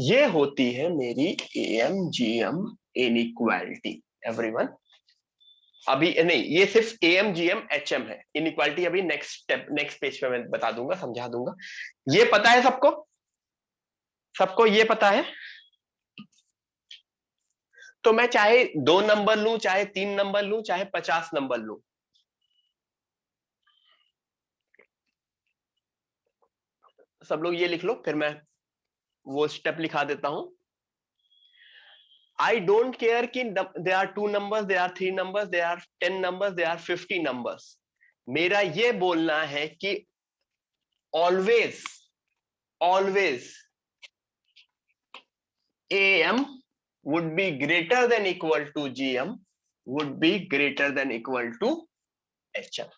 ये होती है मेरी M G M inequality everyone. अभी नहीं, ये सिर्फ M G M H M है, इनइक्वालिटी अभी नेक्स्ट स्टेप नेक्स्ट पेज पे मैं बता दूंगा, समझा दूंगा। ये पता है सबको, सबको ये पता है। तो मैं चाहे 2 नंबर लूं, चाहे 3 नंबर लूं, चाहे 50 नंबर लूं, सब लोग ये लिख लो, फिर मैं वो स्टेप लिखा देता हूं। आई डोंट केयर कि they are 2 numbers, they are 3 numbers, they are 10 numbers, they are 50 numbers. मेरा ये बोलना है कि always always am would be greater than equal to gm would be greater than equal to hm।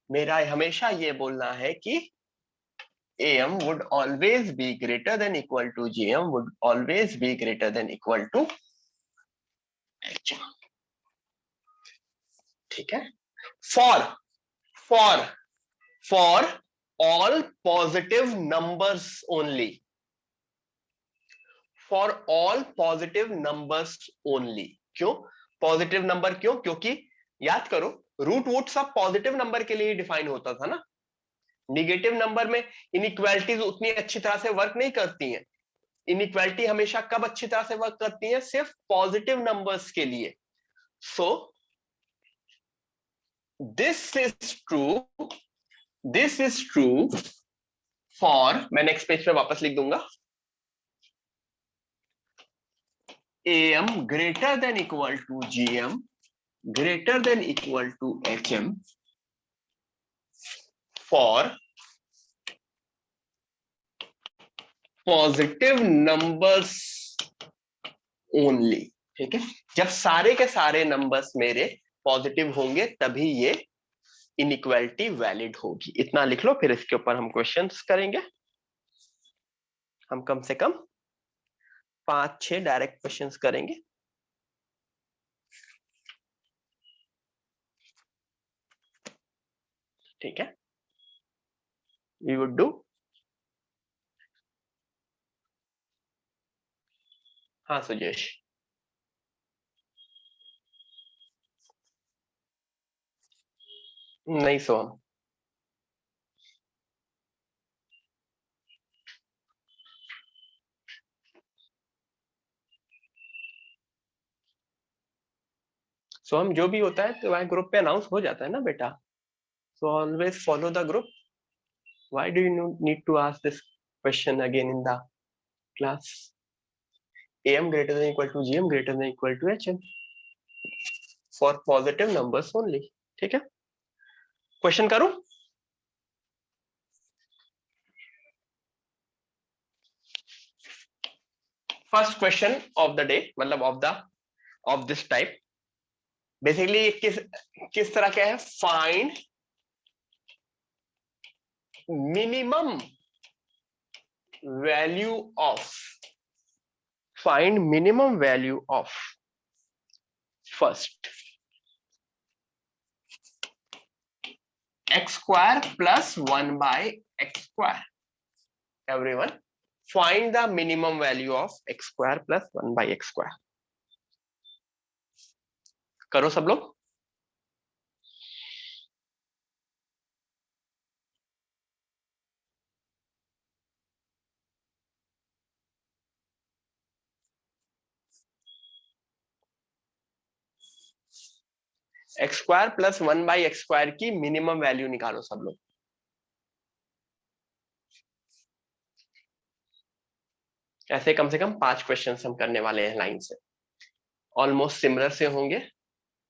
मेरा हमेशा ये बोलना है कि am would always be greater than equal to gm would always be greater than equal to hm, ठीक है। For for for all positive numbers only, for all positive numbers only. क्यों positive number? क्यों? क्योंकि याद करो, root वूट सब positive number के लिए डिफाइन होता था ना। निगेटिव नंबर में इनइक्वालिटीज उतनी अच्छी तरह से वर्क नहीं करती हैं। इनइक्वालिटी हमेशा कब अच्छी तरह से वर्क करती है? सिर्फ पॉजिटिव नंबर्स के लिए। So this is true, this is true for, मैं नेक्स्ट पेज पे वापस लिख दूंगा, am greater than equal to gm greater than equal to hm for positive numbers only. ठीक है, जब सारे के सारे नंबर्स मेरे पॉजिटिव होंगे तभी ये इनइक्वालिटी वैलिड होगी। इतना लिख लो, फिर इसके ऊपर हम क्वेश्चंस करेंगे। हम कम से कम 5-6 डायरेक्ट क्वेश्चंस करेंगे। ठीक है, वी वुड डू। हाँ सुजेश। नहीं सोहम। सोहम जो भी होता है तो वह ग्रुप पे अनाउंस हो जाता है ना बेटा। So always follow the group. Why do you need to ask this question again in the class? am greater than equal to gm greater than equal to hm for positive numbers only। ठीक है, question करूं? First question of the day, मतलब of this type, basically किस किस तरह का है? Find minimum value of, find minimum value of first x square plus 1 by x square। everyone find the minimum value of x square plus 1 by x square। करो सब लोग। X square plus 1 by x square की minimum value निकालो सब लोग। ऐसे कम से कम 5 question हम करने वाले हैं लाइन से, ऑलमोस्ट सिमिलर से होंगे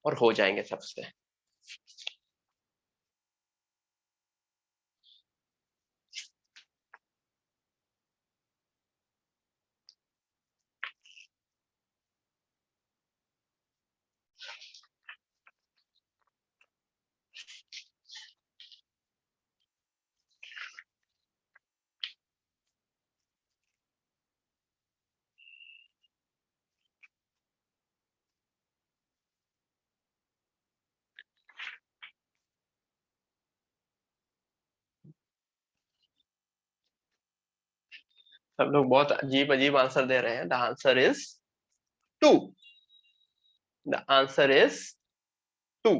और हो जाएंगे सबसे। सब लोग बहुत अजीब अजीब आंसर दे रहे हैं। The answer is 2। The answer is 2।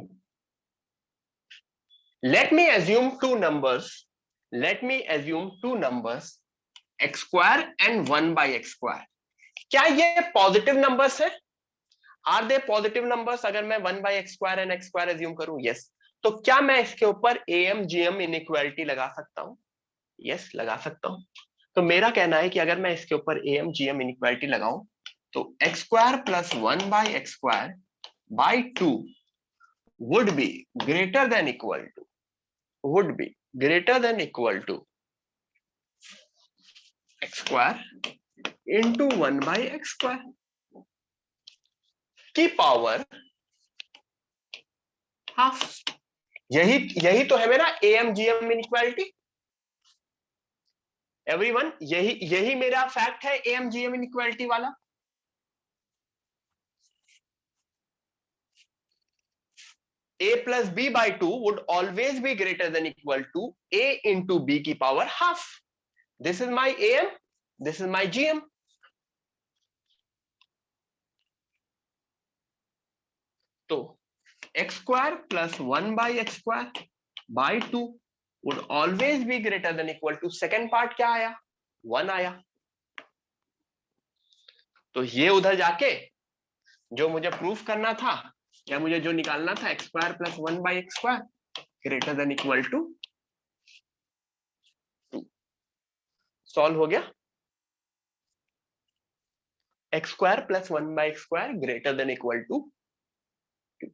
Let me assume two numbers. Let me assume two numbers x square and 1/x²। क्या ये पॉजिटिव नंबर्स है? Are they positive numbers? अगर मैं 1/x² एंड x² एज्यूम करूं, yes, तो क्या मैं इसके ऊपर am gm इनइक्वालिटी लगा सकता हूं? यस, लगा सकता हूं। तो मेरा कहना है कि अगर मैं इसके ऊपर am gm इनइक्वालिटी लगाऊं तो x² + 1/x² by 2 would be greater than equal to would be greater than equal to x² into 1/x² की पावर हाफ। यही यही तो है मेरा am gm इनइक्वालिटी। एवरीवन, यही यही मेरा फैक्ट है am gm इनइक्वालिटी वाला। a plus b by 2 would always be greater than equal to a into b की power half. This is my am, this is my gm। तो x² + 1/x² by 2 would always be greater than equal to, second part क्या आया? 1 आया। तो ये उधर जाके जो मुझे प्रूफ करना था या मुझे जो निकालना था, x² + 1/x² greater than equal to 2, सॉल्व हो गया। x² + 1/x² greater than equal to 2।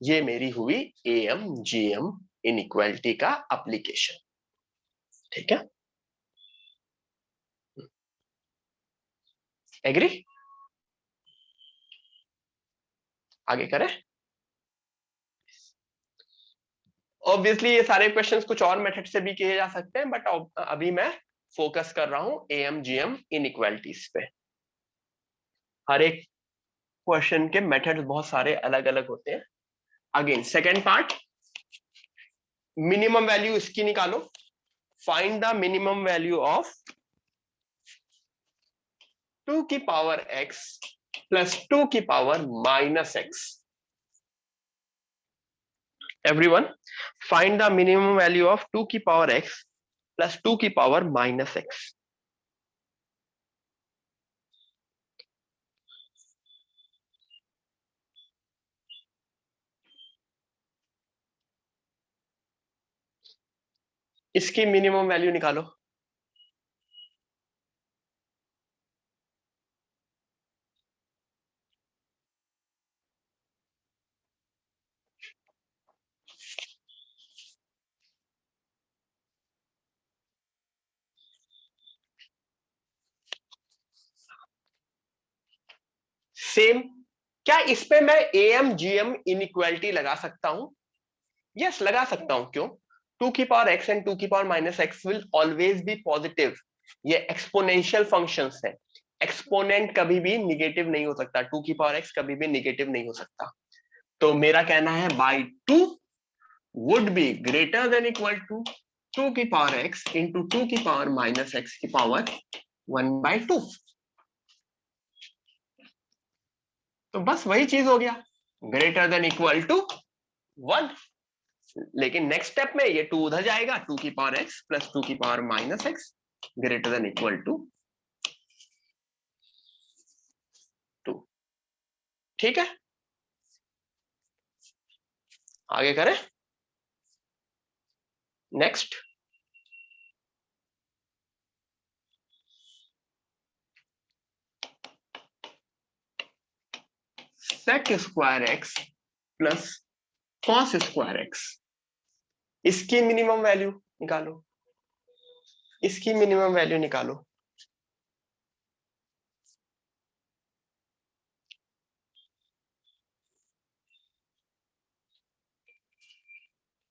ये मेरी हुई am gm इनइक्वालिटी का एप्लीकेशन। ठीक है, एग्री? आगे करें। ऑब्वियसली ये सारे क्वेश्चंस कुछ और मेथड से भी किए जा सकते हैं, बट अभी मैं फोकस कर रहा हूं am gm इनइक्वालिटीज पे। हर एक क्वेश्चन के मेथड्स बहुत सारे अलग अलग होते हैं। Again second part, minimum value इसकी निकालो। Find the minimum value of 2 की पावर x + 2 की power -x। Everyone, find the minimum value of 2 की पावर x plus 2 की पावर -x। इसकी मिनिमम वैल्यू निकालो। सेम, क्या इस पे मैं am gm इनइक्वालिटी लगा सकता हूं? यस, लगा सकता हूं। क्यों? 2 की पावर x एंड 2 की power -x will always be positive. ये एक्सपोनेंशियल फंक्शंस है। एक्सपोनेंट कभी भी निगेटिव नहीं हो सकता, 2 की पावर x कभी भी निगेटिव नहीं हो सकता। तो मेरा कहना है by 2 would be greater than equal to 2 की पावर x इंटू 2 की पावर -x की पावर 1/2। तो बस वही चीज हो गया, ग्रेटर देन इक्वल टू 1। लेकिन नेक्स्ट स्टेप में ये 2 उधर जाएगा, 2 की पावर x प्लस 2 की power -x greater than equal to 2। ठीक है, आगे करें। Next, sec square x plus cos square x, इसकी मिनिमम वैल्यू निकालो। इसकी मिनिमम वैल्यू निकालो।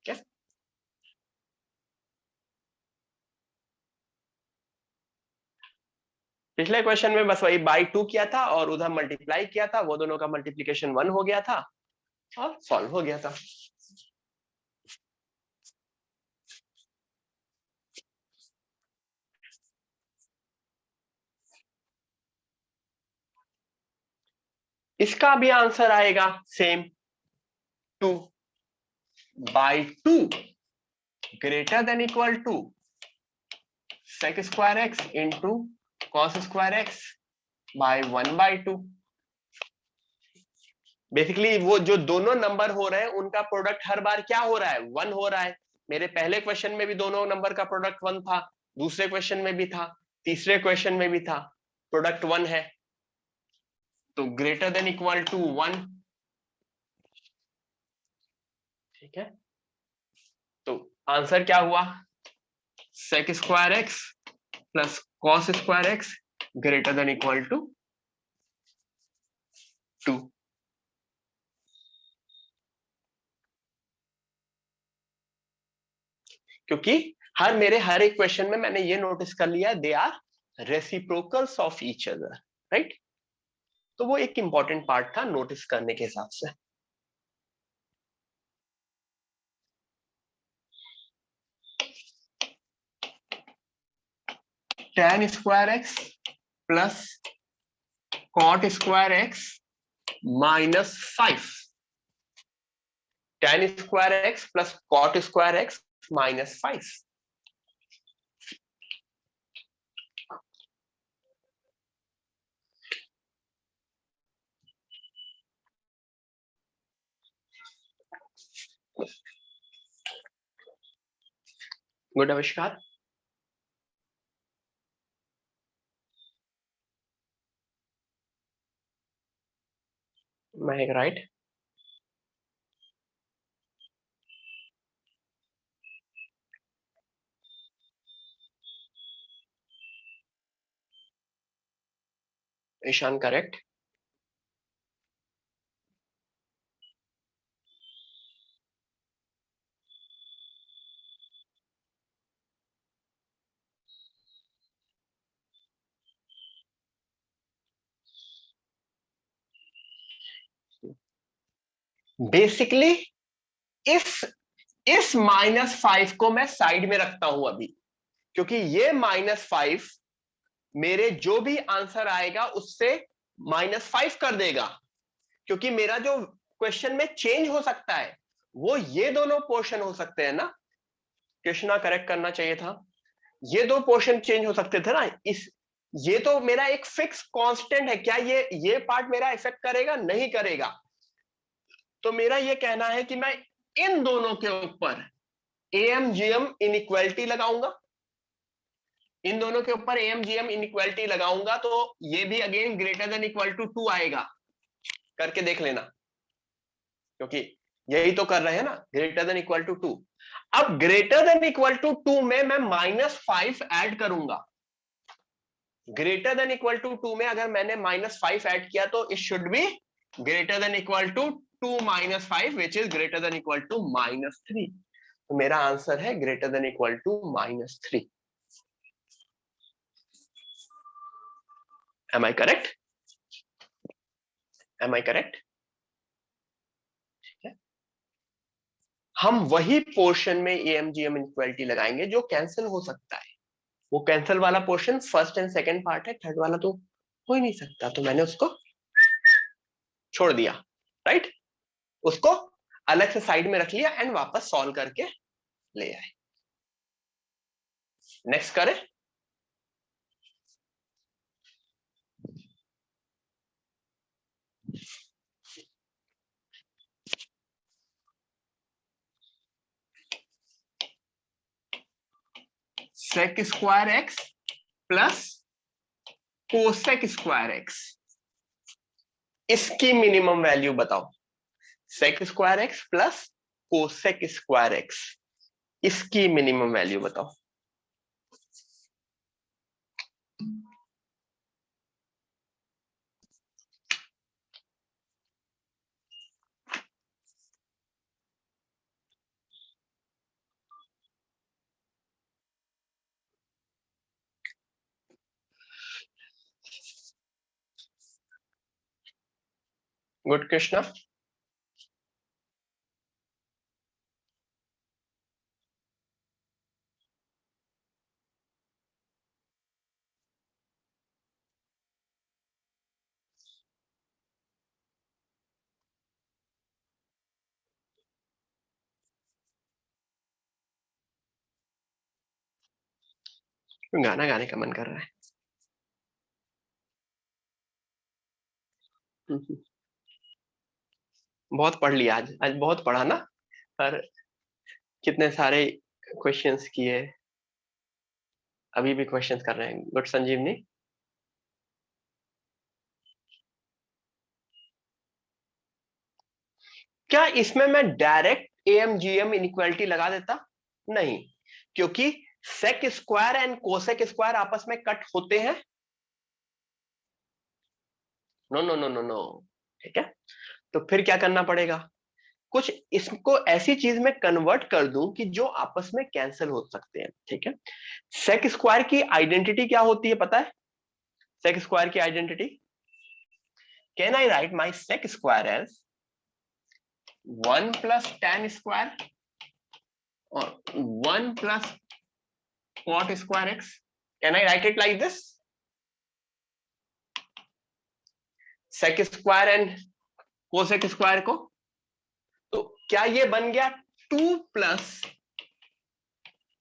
क्या? पिछले क्वेश्चन में बस वही बाई 2 किया था और उधर मल्टीप्लाई किया था, वो दोनों का मल्टीप्लीकेशन 1 हो गया था और सॉल्व हो गया था। इसका भी आंसर आएगा same, 2/2 greater than equal to sec square x into cos square x by 1/2। Basically वो जो दोनों नंबर हो रहे हैं उनका प्रोडक्ट हर बार क्या हो रहा है, 1 हो रहा है। मेरे पहले क्वेश्चन में भी दोनों नंबर का प्रोडक्ट 1 था, दूसरे क्वेश्चन में भी था, तीसरे क्वेश्चन में भी था, प्रोडक्ट 1 है, तो ग्रेटर देन इक्वल टू 1। ठीक है, तो आंसर क्या हुआ, sec square x plus cos square x greater than equal to 2। क्योंकि मेरे हर एक क्वेश्चन में मैंने ये नोटिस कर लिया, they are reciprocals of each other, right. तो वो एक इंपॉर्टेंट पार्ट था नोटिस करने के हिसाब से। tan square x plus cot square x -5, tan square x plus cot square x -5। Good, Avishkar. Mehak, right. Ishan, correct. Basically इस -5 को मैं साइड में रखता हूं अभी, क्योंकि ये -5 मेरे जो भी आंसर आएगा उससे -5 कर देगा। क्योंकि मेरा जो क्वेश्चन में चेंज हो सकता है वो ये दोनों पोर्शन हो सकते हैं ना, कृष्णा करेक्ट करना चाहिए था। ये दो पोर्शन चेंज हो सकते थे ना, इस ये तो मेरा एक फिक्स कांस्टेंट है, क्या ये पार्ट मेरा इफेक्ट करेगा, नहीं करेगा। तो मेरा ये कहना है कि मैं इन दोनों के ऊपर एएमजीएम इनइक्वालिटी लगाऊंगा, इन दोनों के ऊपर एएमजीएम इनइक्वालिटी लगाऊंगा, तो ये भी again greater than equal to 2 आएगा। करके देख लेना, क्योंकि यही तो कर रहे हैं ना, ग्रेटर देन इक्वल टू 2। अब ग्रेटर देन इक्वल टू 2 में मैं -5 ऐड करूंगा। ग्रेटर देन इक्वल टू 2 में अगर मैंने -5 ऐड किया तो it should be greater than equal to 2 -5 which is greater than equal to -3। तो मेरा आंसर है greater than equal to -3। Am I correct? Am I correct? हम वही पोर्शन में एएमजीएम इनइक्वालिटी लगाएंगे जो कैंसिल हो सकता है। वो कैंसिल वाला portion first and second part है, थर्ड वाला तो हो ही नहीं सकता, तो मैंने उसको छोड़ दिया, राइट। उसको अलग से साइड में रख लिया एंड वापस सॉल्व करके ले आए। नेक्स्ट करें। Sec square x plus cosec square x, इसकी मिनिमम वैल्यू बताओ। Sec square x plus cosec square x, इसकी मिनिमम वैल्यू बताओ। गुड कृष्णा। गाना गाने का मन कर रहा है। बहुत पढ़ लिया आज, आज बहुत पढ़ा ना। पर कितने सारे क्वेश्चंस किए, अभी भी क्वेश्चंस कर रहे हैं। गुड संजीवनी। क्या इसमें मैं direct M G M inequality लगा देता? नहीं, क्योंकि sec square and cosec square आपस में कट होते हैं। No no no no no, ठीक है। तो फिर क्या करना पड़ेगा, कुछ इसको ऐसी चीज में कन्वर्ट कर दूं कि जो आपस में कैंसिल हो सकते हैं, ठीक है। सेक स्क्वायर की आइडेंटिटी क्या होती है पता है? सेक स्क्वायर की identity, can I write my sec square as 1 plus tan square और 1 plus cot square x? Can I write it like this? Sec square and cosec square को, तो क्या ये बन गया 2 plus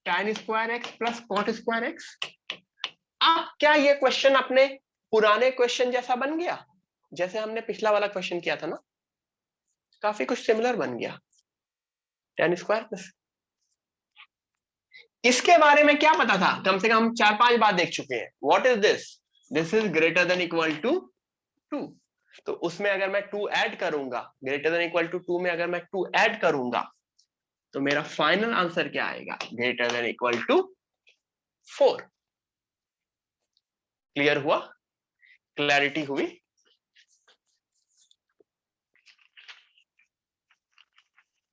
tan square x plus cot square x? अब क्या ये क्वेश्चन अपने पुराने क्वेश्चन जैसा बन गया, जैसे हमने पिछला वाला क्वेश्चन किया था ना? काफी कुछ सिमिलर बन गया। tan स्क्वायर प्लस, इसके बारे में क्या पता था? कम से कम 4-5 बार देख चुके हैं। What is this? This is greater than equal to 2। तो उसमें अगर मैं 2 ऐड करूंगा, ग्रेटर देन इक्वल टू 2 में अगर मैं 2 ऐड करूंगा, तो मेरा फाइनल आंसर क्या आएगा? Greater than equal to 4। Clear हुआ? क्लैरिटी हुई?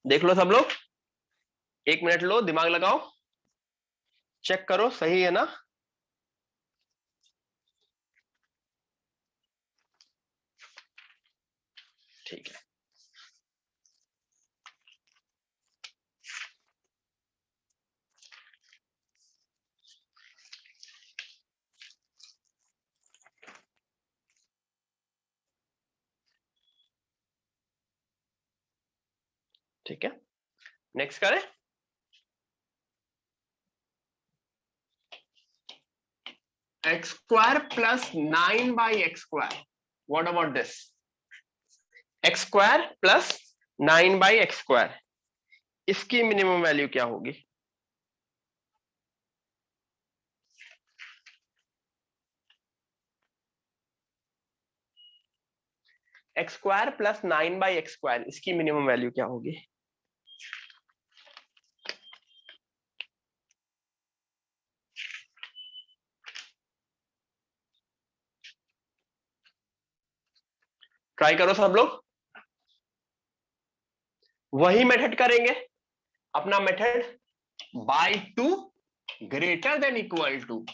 देख लो सब लोग, 1 मिनट लो, दिमाग लगाओ, चेक करो सही है ना। ठीक है, ठीक है। नेक्स्ट करें। X square plus 9/x²। What about this? X square plus 9/x², इसकी मिनिमम वैल्यू क्या होगी? एक्स स्क्वायर प्लस 9/x², इसकी मिनिमम वैल्यू क्या होगी? ट्राई करो सब लोग, वही मेथड करेंगे अपना method, by 2 greater than equal to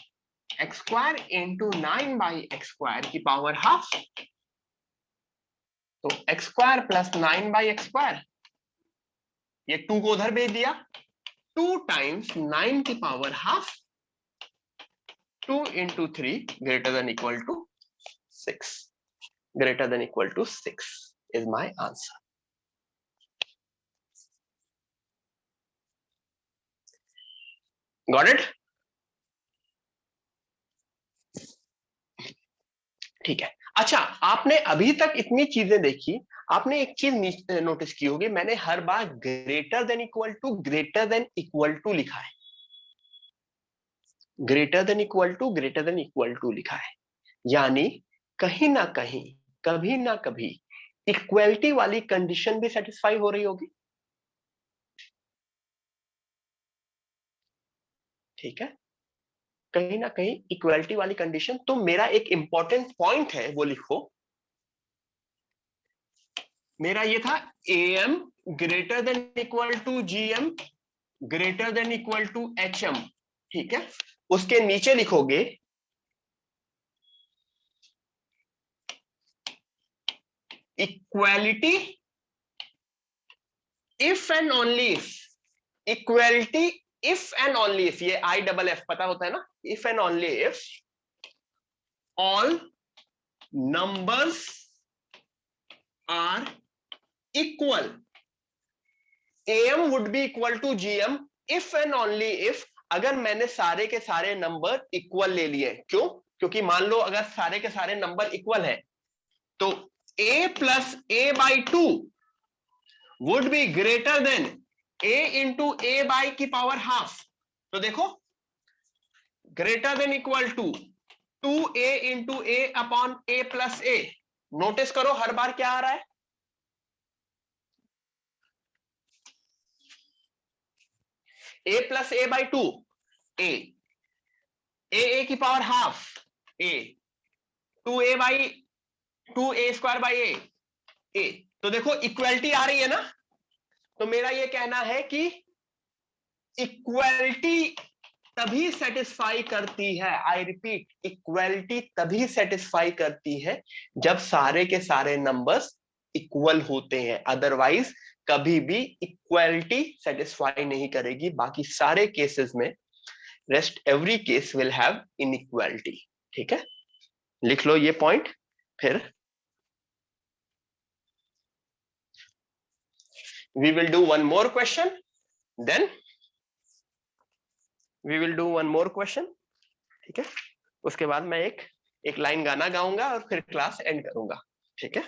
x square into 9/x² की पावर हाफ। तो एक्स स्क्वायर प्लस 9/x², ये 2 को उधर भेज दिया, 2 टाइम्स 9 की power half, 2 into 3 greater than equal to 6, greater than equal to 6 is my answer. Got it? ठीक है। अच्छा, आपने अभी तक इतनी चीजें देखी, आपने एक चीज नोटिस की होगी, मैंने हर बार ग्रेटर देन इक्वल टू लिखा है। ग्रेटर देन इक्वल टू लिखा है, यानी कहीं ना कहीं, कभी ना कभी इक्वलिटी वाली कंडीशन भी सेटिस्फाई हो रही होगी। ठीक है, कहीं ना कहीं इक्वलिटी वाली कंडीशन। तो मेरा एक इंपॉर्टेंट पॉइंट है, वो लिखो। मेरा ये था am greater than equal to gm greater than equal to hm। ठीक है, उसके नीचे लिखोगे equality if and only if. Equality if and only if, ये IFF पता होता है ना, if and only if all numbers are equal, am would be equal to gm if and only if अगर मैंने सारे के सारे नंबर इक्वल ले लिए, क्यों? क्योंकि मान लो अगर सारे के सारे नंबर इक्वल है तो a plus a by 2 would be greater than a into a by की पावर हाफ। तो देखो, greater than equal to 2a into a upon a plus a। Notice करो हर बार क्या आ रहा है, a plus a by 2 a की power half a, 2a by 2a square by a। तो देखो इक्वलिटी आ रही है ना। तो मेरा ये कहना है कि इक्वलिटी तभी सेटिस्फाई करती है, आई रिपीट, इक्वलिटी तभी सेटिस्फाई करती है जब सारे के सारे नंबर्स इक्वल होते हैं। अदरवाइज कभी भी इक्वलिटी सेटिस्फाई नहीं करेगी। बाकी सारे केसेस में rest every case will have inequality. ठीक है, लिख लो ये पॉइंट। फिर we will do one more question, then we will do one more question। ठीक है, उसके बाद मैं एक लाइन गाना गाऊंगा और फिर क्लास एंड करूंगा। ठीक है,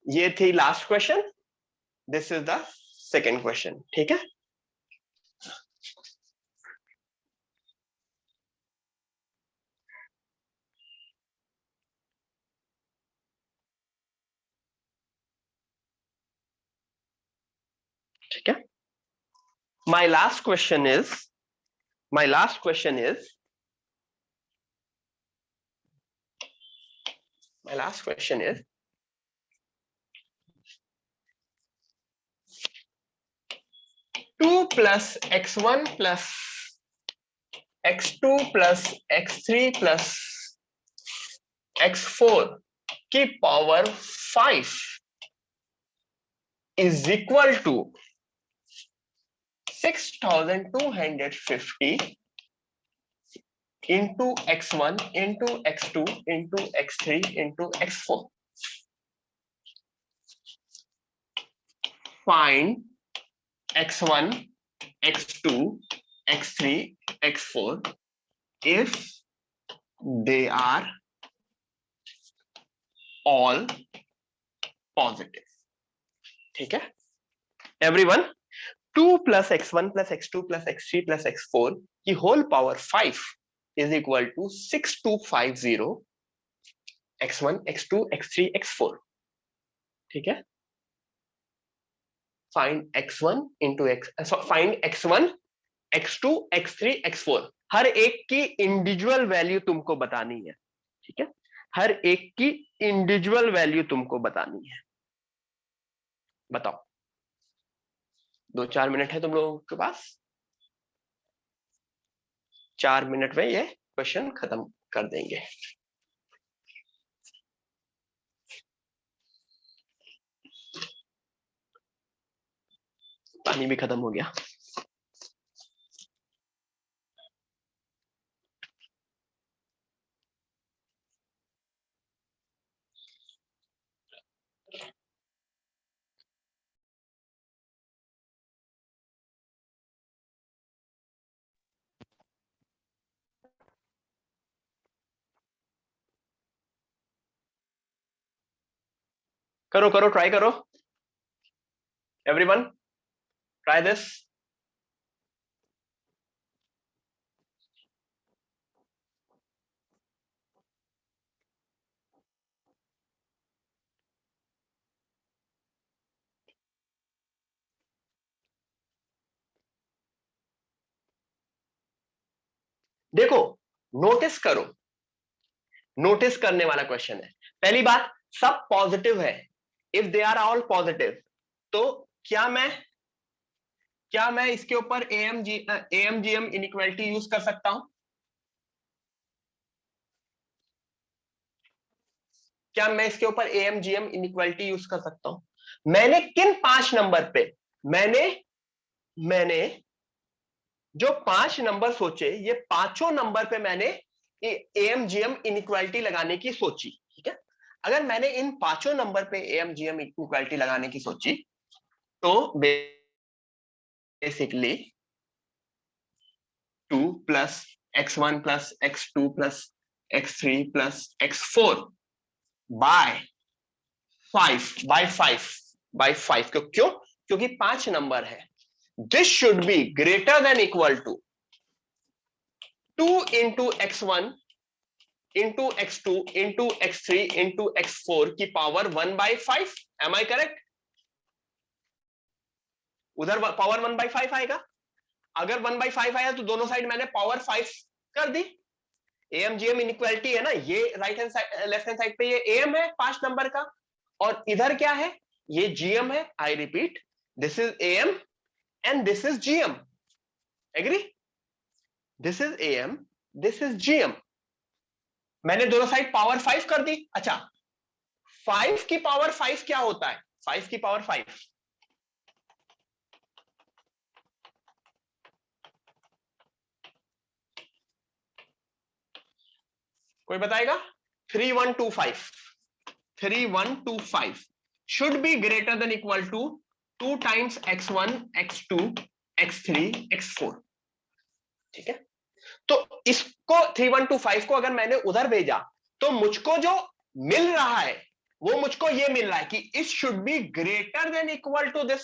ये थी last question, this is the second question. ठीक है, ठीक है, my last question is my last question is 2 plus x1 plus x2 plus x3 plus x4 की power 5 is equal to 6250 into x1 into x2 into x3 into x4। Find x1, x2, x3, x4 if they are all positive। ठीक है everyone, 2 plus x1 plus x2 plus x3 plus x4 की whole power 5 is equal to 6250 x1 x2 x3 x4। ठीक है, find x1 into x find x1 x2 x3 x4। हर एक की individual value तुमको बतानी है। ठीक है, हर एक की इंडिविजुअल वैल्यू तुमको बतानी है। बताओ, 2-4 मिनट है तुम लोगों के पास। 4 मिनट में ये क्वेश्चन खत्म कर देंगे। पानी भी खत्म हो गया। करो करो, ट्राई करो, एवरीवन ट्राई दिस। देखो, नोटिस करो, नोटिस करने वाला क्वेश्चन है। पहली बात, सब पॉजिटिव है। If they are all positive, तो क्या मैं इसके ऊपर एएमजीएम इनइक्वालिटी यूज कर सकता हूं? क्या मैं इसके ऊपर एएमजीएम इनइक्वालिटी यूज कर सकता हूं? मैंने किन 5 नंबर पे, मैंने जो 5 नंबर सोचे, ये पांचों नंबर पे मैंने AMGM इनइक्वालिटी लगाने की सोची, ठीक है। अगर मैंने इन पांचों नंबर पे AMGM इनइक्वालिटी लगाने की सोची तो basically 2 plus x1 plus x2 plus x3 plus x4 by 5 क्यों? क्योंकि 5 नंबर है। This should be greater than equal to 2 into x1 into x2 into x3 into x4 की पावर 1/5। Am I correct? उधर power 1/5 आएगा। अगर 1/5 आया तो दोनों साइड मैंने पावर 5 कर दी। AMGM इनइक्वालिटी है ना, ये right hand side left hand side पे ये AM है 5 नंबर का, और इधर क्या है, ये GM है। I repeat, this is AM and this is GM। Agree? This is AM, this is GM। मैंने दोनों साइड पावर 5 कर दी। अच्छा, 5 की पावर 5 क्या होता है? 5 की पावर 5 कोई बताएगा? 3125 3125 should be greater than equal to 2 times x1 x2 x3 x4। ठीक है, तो इसको 3125 को अगर मैंने उधर भेजा तो मुझको जो मिल रहा है वो मुझको ये मिल रहा है कि it should be greater than equal to this,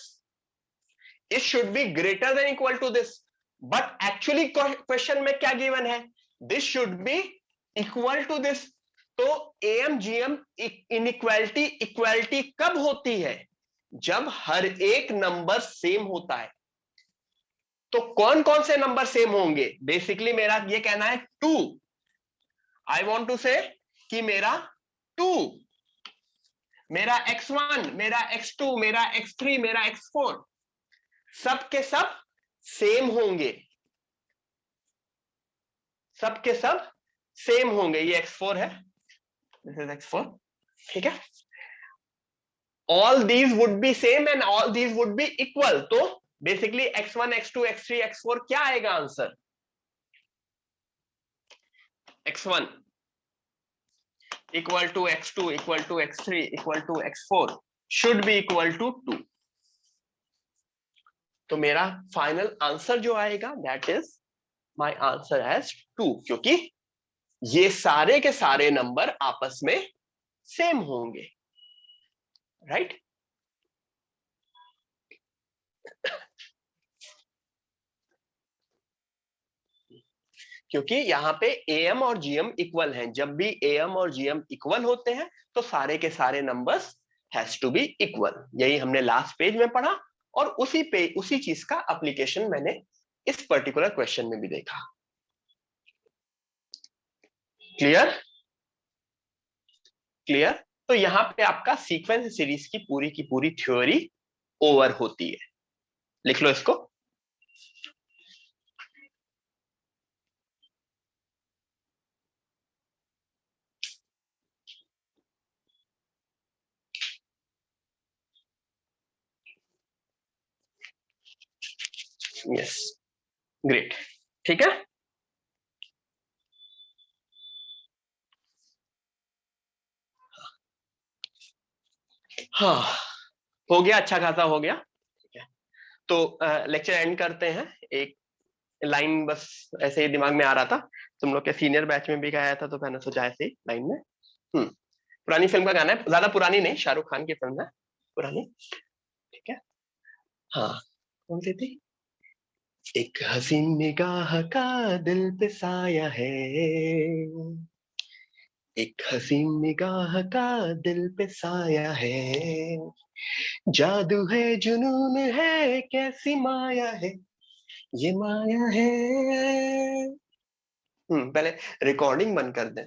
it should be greater than equal to this. But actually question में क्या गिवन है? This should be equal to this. तो AMGM इनइक्वालिटी इक्वालिटी कब होती है? जब हर एक नंबर सेम होता है। तो कौन कौन से नंबर सेम होंगे? बेसिकली मेरा ये कहना है 2। आई वॉन्ट टू से कि मेरा 2, मेरा x1, मेरा x2, मेरा x3, मेरा x4 सब के सब सेम होंगे, सब के सब सेम होंगे। ये x4 है, दिस इज x4, ठीक है। All these would be same and all these would be equal. तो basically x1 x2 x3 x4 क्या आएगा answer? x1 equal to x2 equal to x3 equal to x4 should be equal to 2। तो मेरा final answer जो आएगा that is my answer as 2, क्योंकि ये सारे के सारे नंबर आपस में सेम होंगे, राइट? क्योंकि यहाँ पे AM और GM इक्वल हैं। जब भी AM और GM इक्वल होते हैं तो सारे के सारे numbers has to be equal. यही हमने लास्ट पेज में पढ़ा और उसी चीज का एप्लीकेशन मैंने इस पर्टिकुलर क्वेश्चन में भी देखा। क्लियर? क्लियर? तो यहाँ पे आपका सीक्वेंस सीरीज की पूरी थ्योरी ओवर होती है। लिख लो इसको। यस, ग्रेट, ठीक है। हाँ, हो गया, अच्छा खासा हो गया, ठीक है। तो लेक्चर एंड करते हैं। एक लाइन बस ऐसे ही दिमाग में आ रहा था, तुम लोग के सीनियर बैच में भी गाया था तो मैंने सोचा ऐसे ही लाइन में। पुरानी फिल्म का गाना है, ज्यादा पुरानी नहीं, शाहरुख खान की फिल्म है, पुरानी, ठीक है। हाँ, कौन सी थी? एक हसीन निगाह का दिल पे साया है, एक हसीन निगाह का दिल पे साया है, जादू है जुनून है कैसी माया है, ये माया है। पहले रिकॉर्डिंग बंद कर दें।